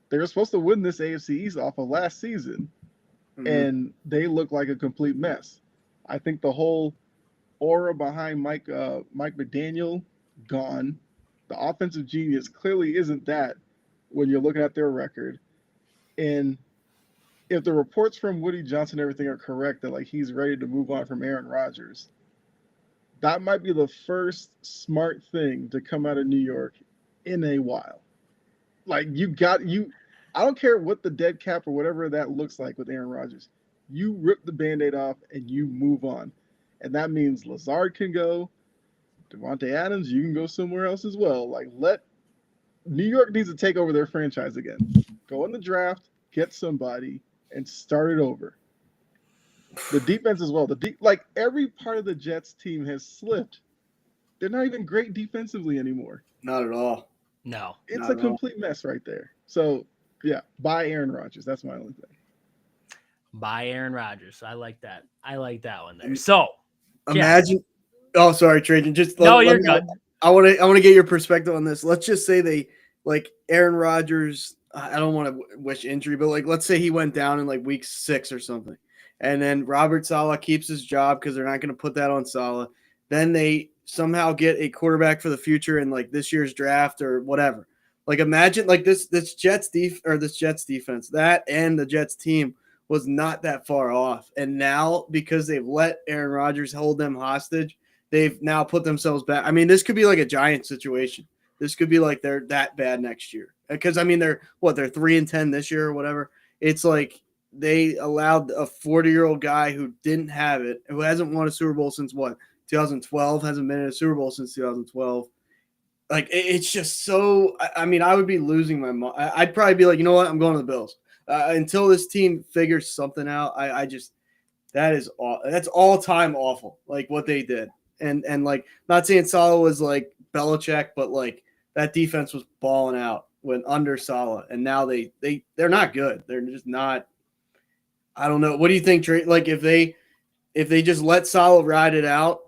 They were supposed to win this AFC East off of last season, and they look like a complete mess. I think the whole aura behind Mike McDaniel gone. The offensive genius clearly isn't that when you're looking at their record. And if the reports from Woody Johnson and everything are correct that like he's ready to move on from Aaron Rodgers, that might be the first smart thing to come out of New York in a while. Like I don't care what the dead cap or whatever that looks like with Aaron Rodgers. You rip the Band-Aid off and you move on. And that means Lazard can go. Devontae Adams, you can go somewhere else as well. Like, New York needs to take over their franchise again. Go in the draft, get somebody, and start it over. The defense as well. Like every part of the Jets team has slipped. They're not even great defensively anymore. Not at all. No. It's a complete mess right there. So, yeah, buy Aaron Rodgers. That's my only thing. Buy Aaron Rodgers. I like that. I like that one there. So, imagine. Oh, sorry, Trajan. You're good. I want to get your perspective on this. Let's just say they like Aaron Rodgers. I don't want to wish injury, but like let's say he went down in like week 6 or something, and then Robert Saleh keeps his job because they're not going to put that on Saleh. Then they somehow get a quarterback for the future in like this year's draft or whatever. Like imagine like this Jets defense, that and the Jets team was not that far off, and now because they've let Aaron Rodgers hold them hostage, they've now put themselves back. I mean, this could be like a Giants situation. This could be like they're that bad next year. Because, I mean, they're 3-10 this year or whatever. It's like they allowed a 40-year-old guy who didn't have it, who hasn't won a Super Bowl since 2012, hasn't been in a Super Bowl since 2012. Like, it's just so – I mean, I would be losing my mind. I'd probably be like, you know what, I'm going to the Bills. Until this team figures something out, I just – that's all-time awful, like what they did. And like, not saying Saleh was like Belichick, but like that defense was balling out when under Saleh, and now they're not good. They're just not. I don't know. What do you think, Trey? Like if they just let Saleh ride it out,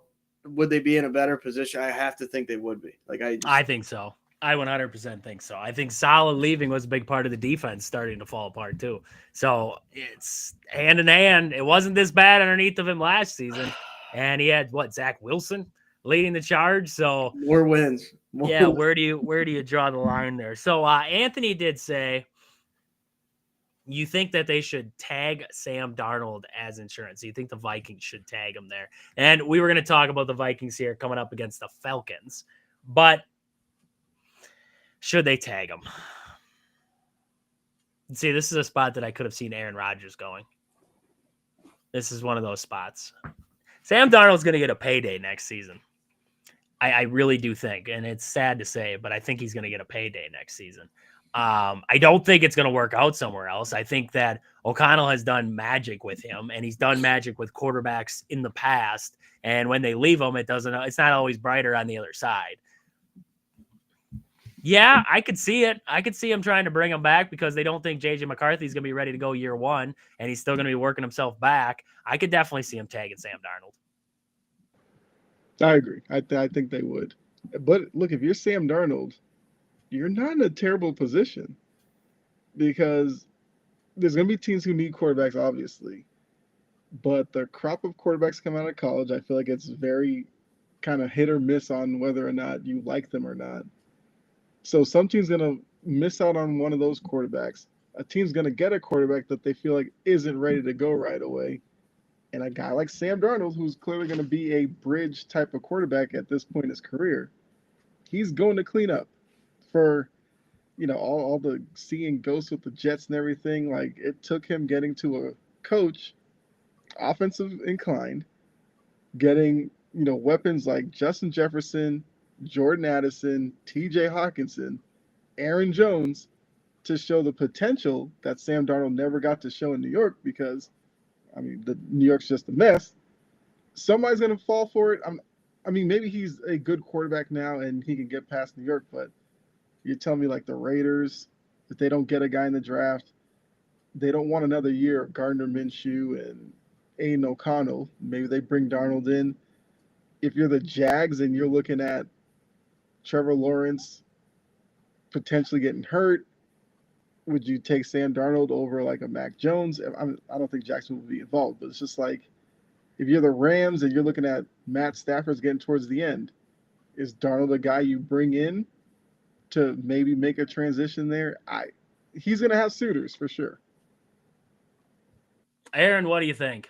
would they be in a better position? I have to think they would be. Like I think so. I 100% think so. I think Saleh leaving was a big part of the defense starting to fall apart too. So it's hand in hand. It wasn't this bad underneath of him last season. And he had Zach Wilson leading the charge. So more wins. Yeah, where do you draw the line there? So Anthony did say you think that they should tag Sam Darnold as insurance. You think the Vikings should tag him there? And we were going to talk about the Vikings here coming up against the Falcons, but should they tag him? See, this is a spot that I could have seen Aaron Rodgers going. This is one of those spots. Sam Darnold's going to get a payday next season. I really do think, and it's sad to say, but I think he's going to get a payday next season. I don't think it's going to work out somewhere else. I think that O'Connell has done magic with him, and he's done magic with quarterbacks in the past. And when they leave him, it's not always brighter on the other side. Yeah, I could see it. I could see him trying to bring him back because they don't think J.J. McCarthy's going to be ready to go year one, and he's still going to be working himself back. I could definitely see him tagging Sam Darnold. I agree. I think they would. But look, if you're Sam Darnold, you're not in a terrible position because there's going to be teams who need quarterbacks, obviously. But the crop of quarterbacks come out of college, I feel like it's very kind of hit or miss on whether or not you like them or not. So some team's going to miss out on one of those quarterbacks. A team's going to get a quarterback that they feel like isn't ready to go right away. And a guy like Sam Darnold, who's clearly going to be a bridge type of quarterback at this point in his career, he's going to clean up for, all the seeing ghosts with the Jets and everything. Like, it took him getting to a coach, offensive inclined, getting, weapons like Justin Jefferson, Jordan Addison, TJ Hawkinson, Aaron Jones to show the potential that Sam Darnold never got to show in New York because, the New York's just a mess. Somebody's going to fall for it. Maybe he's a good quarterback now and he can get past New York, but you're telling me like the Raiders, if they don't get a guy in the draft, they don't want another year of Gardner Minshew and Aiden O'Connell. Maybe they bring Darnold in. If you're the Jags and you're looking at Trevor Lawrence potentially getting hurt, would you take Sam Darnold over like a Mac Jones? I don't think Jackson would be involved, but it's just like if you're the Rams and you're looking at Matt Stafford's getting towards the end, is Darnold a guy you bring in to maybe make a transition there? He's going to have suitors for sure. Aaron, what do you think?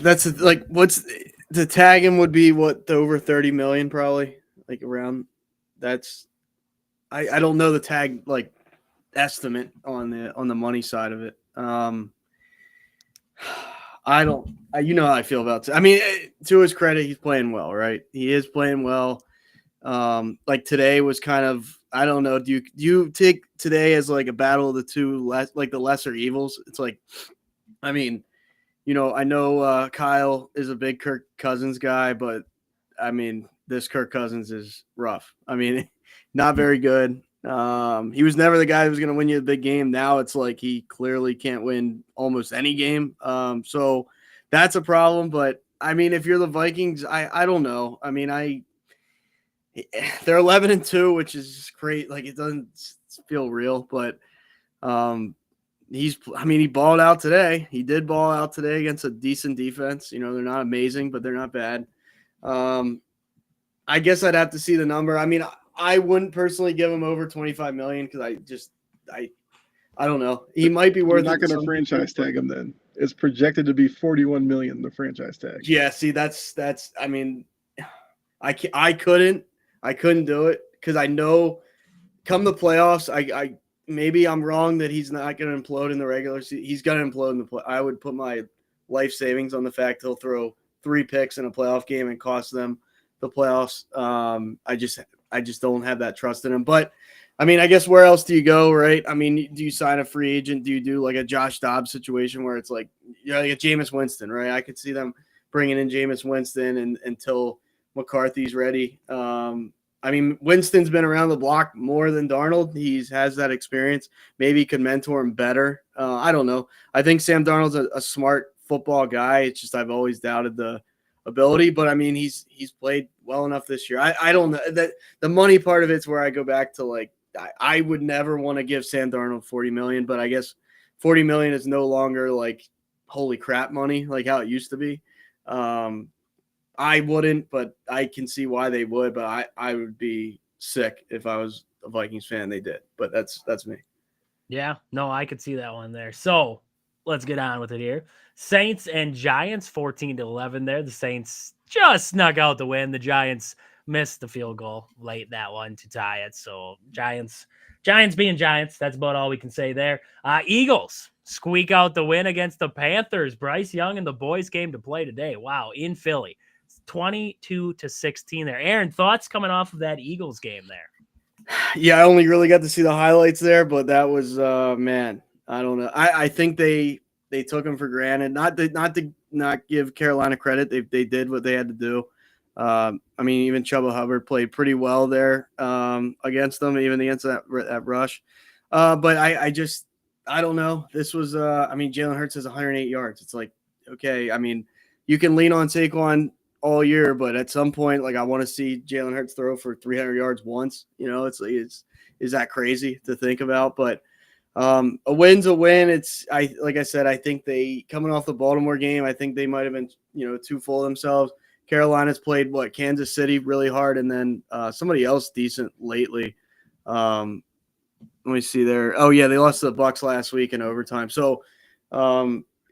That's like what's the tag him would be what over 30 million probably like around that's I don't know the tag like estimate on the money side of it. I don't how I feel about it. To his credit, he's playing well, right? He is playing well. Like today was kind of I don't know. Do you take today as like a battle of the two like the lesser evils? It's like I know Kyle is a big Kirk Cousins guy, but this Kirk Cousins is rough. Not very good. He was never the guy who was going to win you the big game. Now it's like he clearly can't win almost any game. So that's a problem. But if you're the Vikings, I don't know. They're 11-2, which is great. Like it doesn't feel real, but he balled out today. He did ball out today against a decent defense. They're not amazing, but they're not bad. I guess I'd have to see the number. I wouldn't personally give him over 25 million because I don't know. He might be worth. You're not going to franchise tag him then. It's projected to be 41 million, the franchise tag. Yeah, see, that's I couldn't do it because I know come the playoffs, I maybe I'm wrong that he's not going to implode in the regular season. He's going to implode in the play. I would put my life savings on the fact he'll throw 3 picks in a playoff game and cost them the playoffs. I just don't have that trust in him. But I guess where else do you go, right? Do you sign a free agent? Do you do like a Josh Dobbs situation where it's like, like a Jameis Winston, right? I could see them bringing in Jameis Winston until McCarthy's ready. Winston's been around the block more than Darnold. He has that experience. Maybe he could mentor him better. I don't know. I think Sam Darnold's a smart football guy. It's just I've always doubted the ability, but he's played well enough this year. I don't know that the money part of it's where I go back to like I would never want to give Sam Darnold 40 million, but I guess 40 million is no longer like holy crap money like how it used to be. I wouldn't, but I can see why they would. But I would be sick if I was a Vikings fan. They did, but that's me. Yeah, no, I could see that one there. So let's get on with it here. Saints and Giants, 14-11 there. The Saints just snuck out the win. The Giants missed the field goal late that one to tie it. So Giants being Giants. That's about all we can say there. Eagles squeak out the win against the Panthers. Bryce Young and the boys came to play today. Wow, in Philly. 22-16 there. Aaron, thoughts coming off of that Eagles game there? Yeah, I only really got to see the highlights there, but that was man, I don't know. I think they took him for granted. Not give Carolina credit. They did what they had to do. I mean, even Chuba Hubbard played pretty well there against them, even against that rush. But I don't know. This was I mean, Jalen Hurts has 108 yards. It's like, okay, I mean, you can lean on Saquon all year, but at some point, like, I want to see Jalen Hurts throw for 300 yards once. You know, it's is that crazy to think about? But a win's a win. Like I said, I think they coming off the Baltimore game, I think they might have been too full of themselves. Carolina's played Kansas City really hard, and then somebody else decent lately. Let me see there. Oh yeah, they lost to the Bucks last week in overtime. So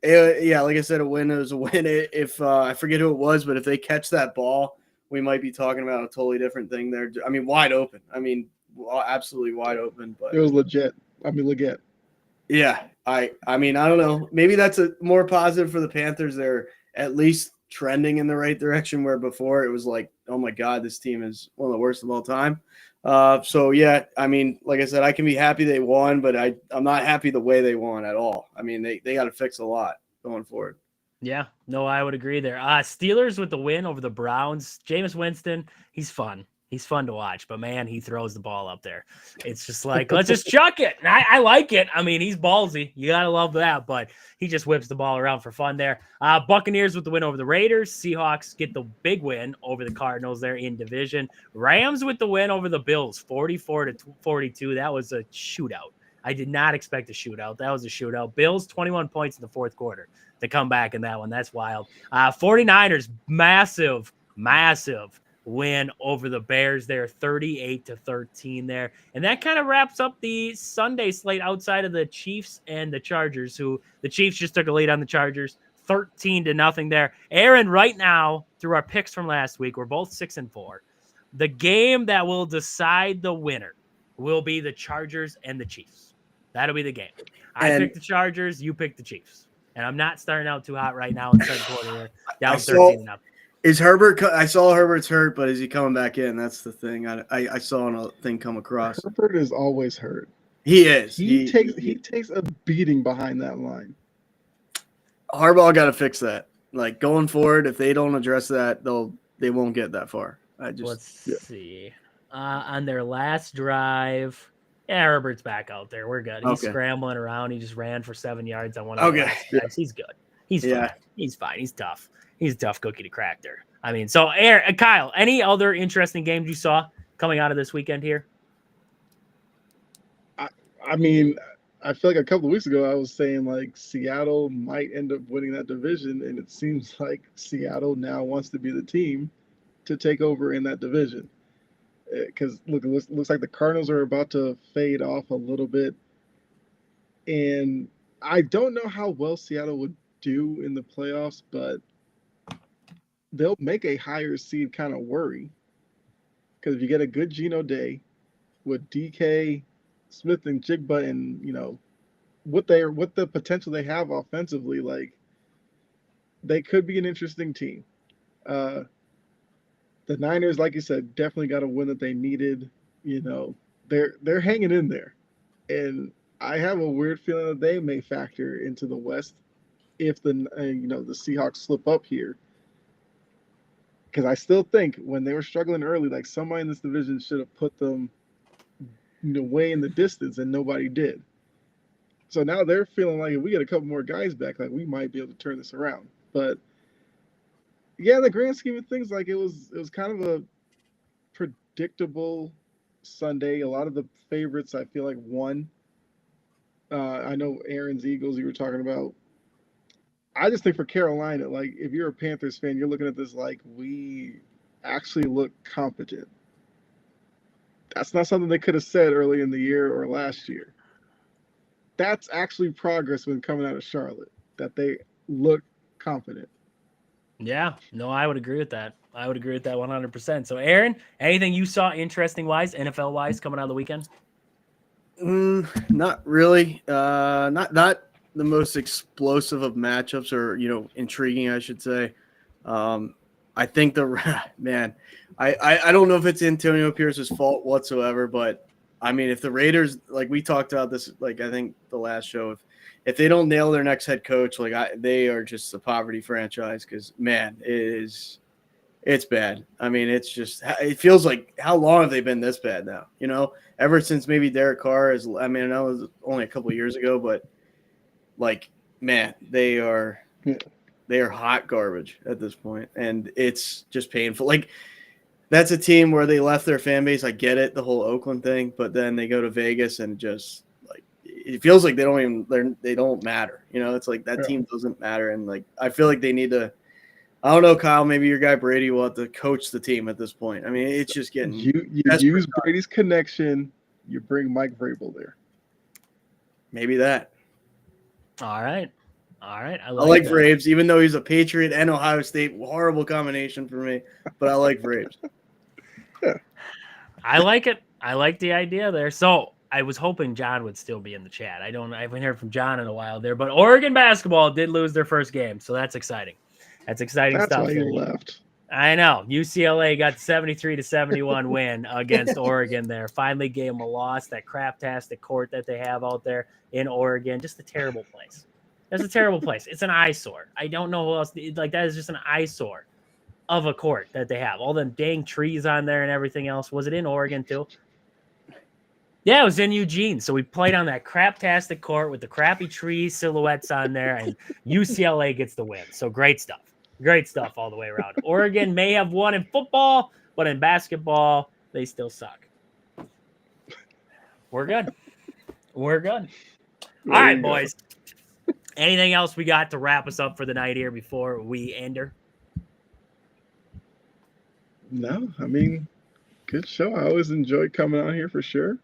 yeah, like I said, a win is a win. If I forget who it was, but if they catch that ball, we might be talking about a totally different thing there. I mean, wide open. I mean, absolutely wide open. But it was legit. I mean, legit. Yeah, I mean, I don't know. Maybe that's a more positive for the Panthers. They're at least trending in the right direction, where before it was like, oh my God, this team is one of the worst of all time. So yeah, I mean, like I said, I can be happy they won, but I'm not happy the way they won at all. I mean, they got to fix a lot going forward. Yeah, no, I would agree there. Steelers with the win over the Browns. Jameis Winston, he's fun. He's fun to watch, but man, he throws the ball up there. It's just like, let's just chuck it. And I like it. I mean, he's ballsy. You got to love that, but he just whips the ball around for fun there. Buccaneers with the win over the Raiders. Seahawks get the big win over the Cardinals there in division. Rams with the win over the Bills, 44-42. That was a shootout. I did not expect a shootout. That was a shootout. Bills, 21 points in the fourth quarter to come back in that one. That's wild. 49ers, massive win over the Bears there, 38-13 there. And that kind of wraps up the Sunday slate outside of the Chiefs and the Chargers, who the Chiefs just took a lead on the Chargers, 13-0 there. Aaron, right now, through our picks from last week, we're both 6-4. The game that will decide the winner will be the Chargers and the Chiefs. That'll be the game. I picked the Chargers, you picked the Chiefs. And I'm not starting out too hot right now in the second quarter. Down 13-0. Is Herbert? I saw Herbert's hurt, but is he coming back in? That's the thing. I saw a thing come across. Herbert is always hurt. He is. He takes a beating behind that line. Harbaugh got to fix that. Like, going forward, if they don't address that, they won't get that far. Let's see. On their last drive, Herbert's back out there. We're good. He's scrambling around. He just ran for 7 yards on one of the last drives. He's good. He's fine. He's fine. He's tough. He's a tough cookie to crack there. I mean, so Kyle, any other interesting games you saw coming out of this weekend here? I mean, I feel like a couple of weeks ago I was saying like Seattle might end up winning that division, and it seems like Seattle now wants to be the team to take over in that division. Because look, it looks like the Cardinals are about to fade off a little bit, and I don't know how well Seattle would do in the playoffs, but they'll make a higher seed kind of worry. Because if you get a good Geno Day with DK, Smith, and Jigba, and what the potential they have offensively, like they could be an interesting team. The Niners, like you said, definitely got a win that they needed. They're hanging in there, and I have a weird feeling that they may factor into the West if the Seahawks slip up here. Because I still think when they were struggling early, like somebody in this division should have put them way in the distance, and nobody did. So now they're feeling like if we get a couple more guys back, like we might be able to turn this around. But yeah, in the grand scheme of things, like it was kind of a predictable Sunday. A lot of the favorites I feel like won. I know Aaron's Eagles you were talking about. I just think for Carolina, like if you're a Panthers fan, you're looking at this like we actually look competent. That's not something they could have said early in the year or last year. That's actually progress when coming out of Charlotte, that they look confident. Yeah, no, I would agree with that. I would agree with that 100%. So, Aaron, anything you saw interesting-wise, NFL-wise, coming out of the weekend? Not really. Not the most explosive of matchups, or intriguing, I should say. I think I don't know if it's Antonio Pierce's fault whatsoever, but I mean, if the Raiders, like we talked about this, like I think the last show, if they don't nail their next head coach, they are just a poverty franchise. Because man, it's bad. I mean, it feels like how long have they been this bad now? You know, ever since maybe Derek Carr is. I mean, I know it was only a couple of years ago, but like, man, they are hot garbage at this point, and it's just painful. Like, that's a team where they left their fan base. I get it, the whole Oakland thing, but then they go to Vegas and just like it feels like they don't matter. You know, it's like that team doesn't matter, and like I feel like they need to. I don't know, Kyle. Maybe your guy Brady will have to coach the team at this point. I mean, it's just getting you use Brady's connection. You bring Mike Vrabel there. Maybe that. All right. I like Vrabes, even though he's a Patriot and Ohio State. Horrible combination for me, but I like Vrabes. I like it. I like the idea there. So I was hoping John would still be in the chat. I haven't heard from John in a while there, but Oregon basketball did lose their first game, so that's exciting. That's exciting stuff. That's why he left. I know. UCLA got 73-71 win against Oregon there. Finally gave them a loss. That craptastic court that they have out there in Oregon, just a terrible place. That's a terrible place. It's an eyesore. I don't know who else. Like, that is just an eyesore of a court that they have. All them dang trees on there and everything else. Was it in Oregon too? Yeah, it was in Eugene. So we played on that craptastic court with the crappy tree silhouettes on there, and UCLA gets the win. So great stuff. Great stuff all the way around. Oregon may have won in football, but in basketball, they still suck. We're good. All right, boys. Anything else we got to wrap us up for the night here before we end her? No, I mean, good show. I always enjoy coming on here for sure.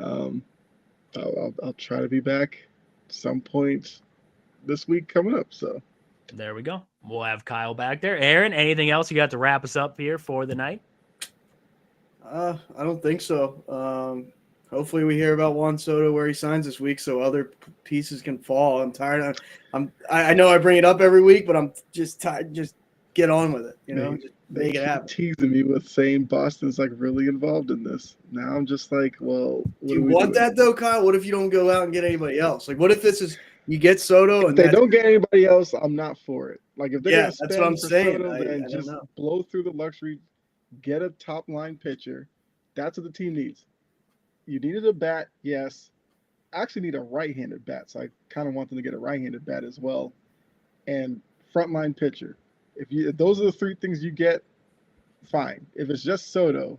I'll try to be back some point this week coming up. So there we go. We'll have Kyle back there. Aaron, anything else you got to wrap us up here for the night? I don't think so. Hopefully we hear about Juan Soto where he signs this week, so other pieces can fall. I'm tired. I know I bring it up every week, but I'm just tired. Just get on with it. You know, just make it happen. Teasing me with saying Boston's like really involved in this. Now I'm just like, well, do you want that though, Kyle? What if you don't go out and get anybody else? Like, what if this is you get Soto and they don't get anybody else? I'm not for it. Like, if they're that's what I'm saying. Soto, then just blow through the luxury, get a top line pitcher. That's what the team needs. You needed a bat, yes. I actually need a right-handed bat, so I kind of want them to get a right-handed bat as well. And frontline pitcher. If those are the three things you get, fine. If it's just Soto,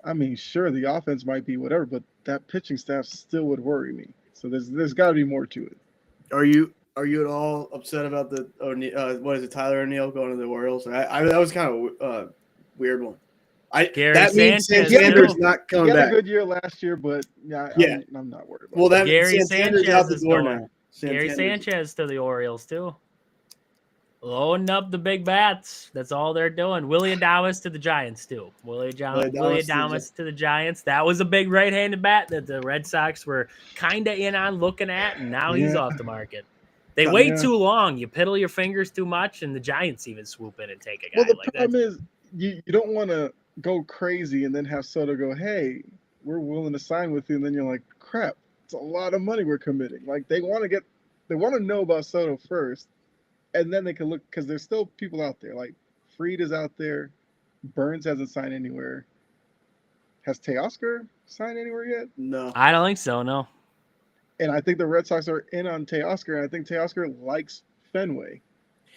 I mean, sure, the offense might be whatever, but that pitching staff still would worry me. So there's got to be more to it. Are you at all upset about the Tyler O'Neill going to the Orioles? That was kind of a weird one. That means Santander's not coming back. He had a good year last year, but I'm not worried about that. Gary Santander's out the door now. Gary Sanchez to the Orioles too. Loading up the big bats. That's all they're doing. Willie Adames to the Giants too. Willie Adames to the Giants. That was a big right-handed bat that the Red Sox were kind of in on looking at, and now he's off the market. They wait too long. You piddle your fingers too much, and the Giants even swoop in and take a guy. Well, the problem is you don't want to go crazy and then have Soto go, hey, we're willing to sign with you, and then you're like, crap, it's a lot of money we're committing. Like, they want to know about Soto first, and then they can look, because there's still people out there. Like, Fried is out there. Burns hasn't signed anywhere. Has Teoscar signed anywhere yet? No. I don't think so, no. And I think the Red Sox are in on Teoscar, and I think Teoscar likes Fenway.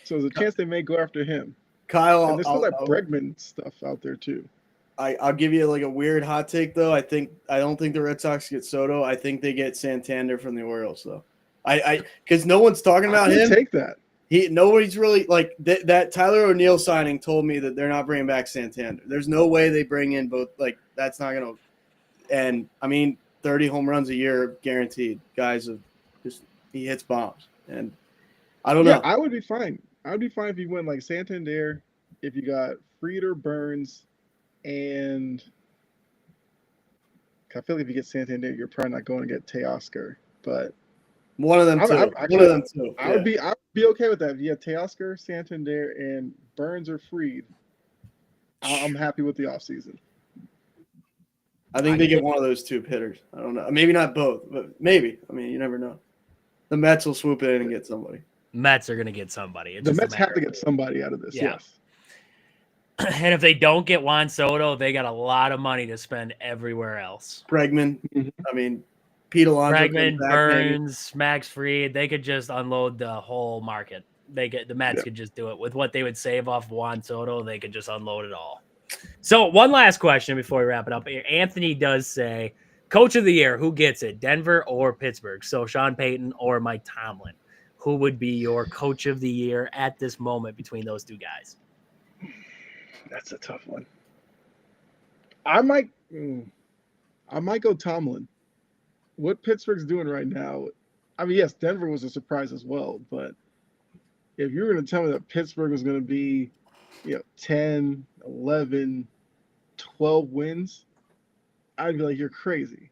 So there's a chance they may go after him. Kyle, and there's still that Bregman stuff out there too. I'll give you like a weird hot take though. I don't think the Red Sox get Soto. I think they get Santander from the Orioles though. Because no one's talking about him. Take that. Nobody's really like that Tyler O'Neill signing told me that they're not bringing back Santander. There's no way they bring in both. Like, that's not gonna. And I mean, 30 home runs a year guaranteed. Guys he hits bombs, and I don't know. I would be fine. I would be fine if you went like Santander, if you got Fried or Burns, and I feel like if you get Santander, you're probably not going to get Teoscar, but one of them too. I would be okay with that. If you have Teoscar, Santander, and Burns or Fried, I'm happy with the offseason. I think they get one of those two hitters. I don't know. Maybe not both, but maybe. I mean, you never know. The Mets will swoop in and get somebody. Mets are going to get somebody. It's The just a Mets have to matter get somebody out of this. Yeah. Yes. And if they don't get Juan Soto, they got a lot of money to spend everywhere else. Bregman. Mhm. I mean, Pete Alonso. Bregman, comes back, maybe. Burns, Max Fried, they could just unload the whole market. The Mets Yeah. could just do it with what they would save off Juan Soto. They could just unload it all. So one last question before we wrap it up. Anthony does say, Coach of the Year, who gets it, Denver or Pittsburgh? So Sean Payton or Mike Tomlin, who would be your Coach of the Year at this moment between those two guys? That's a tough one. I might go Tomlin. What Pittsburgh's doing right now, I mean, yes, Denver was a surprise as well, but if you were going to tell me that Pittsburgh was going to be, 10, 11, 12 wins, I'd be like, you're crazy.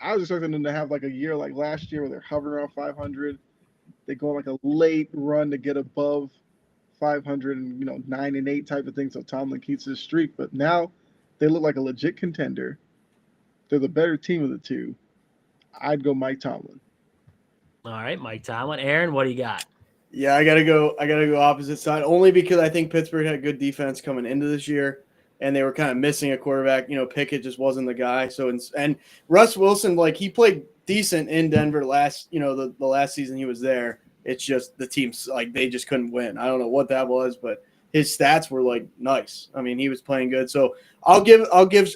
I was expecting them to have like a year like last year where they're hovering around 500. They go on like a late run to get above 500 and 9-8 type of thing, so Tomlin keeps his streak. But now they look like a legit contender. They're the better team of the two. I'd go Mike Tomlin. All right, Mike Tomlin. Aaron, what do you got? Yeah, I gotta go opposite side only because I think Pittsburgh had good defense coming into this year, and they were kind of missing a quarterback. Pickett just wasn't the guy. So and Russ Wilson, like he played decent in Denver last, the last season he was there. It's just the teams like they just couldn't win. I don't know what that was, but his stats were like nice. I mean, he was playing good. So I'll give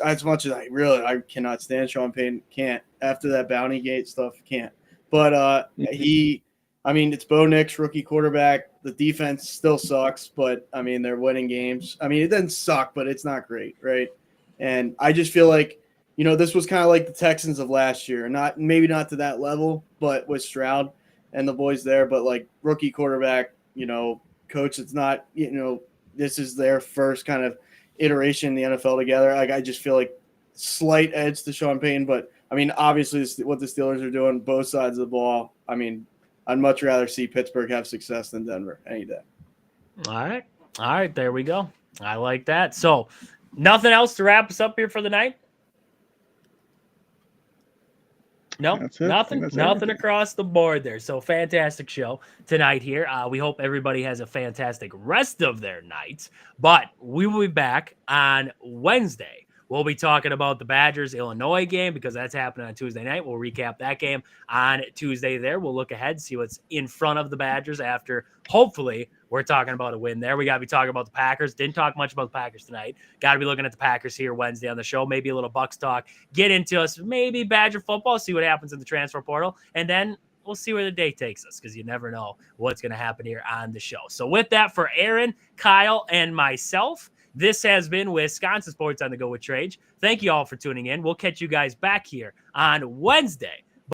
as much as I cannot stand Sean Payton. Can't after that Bounty Gate stuff. Can't. But it's Bo Nix, rookie quarterback. The defense still sucks, but I mean they're winning games. I mean it doesn't suck, but it's not great, right? And I just feel like this was kind of like the Texans of last year. Maybe not to that level, but with Stroud and the boys there, but like rookie quarterback, coach. It's not, this is their first kind of iteration in the NFL together. Like I just feel like slight edge to Sean Payton, but I mean, obviously what the Steelers are doing, both sides of the ball. I mean, I'd much rather see Pittsburgh have success than Denver any day. All right, there we go. I like that. So nothing else to wrap us up here for the night? No, nothing across the board there. So fantastic show tonight here. We hope everybody has a fantastic rest of their night, but we will be back on Wednesday. We'll be talking about the Badgers-Illinois game because that's happening on Tuesday night. We'll recap that game on Tuesday there. We'll look ahead, see what's in front of the Badgers after, hopefully, we're talking about a win there. We got to be talking about the Packers. Didn't talk much about the Packers tonight. Got to be looking at the Packers here Wednesday on the show. Maybe a little Bucks talk. Get into us. Maybe Badger football. See what happens in the transfer portal. And then we'll see where the day takes us because you never know what's going to happen here on the show. So with that, for Aaron, Kyle, and myself, this has been Wisconsin Sports on the Go with Trage. Thank you all for tuning in. We'll catch you guys back here on Wednesday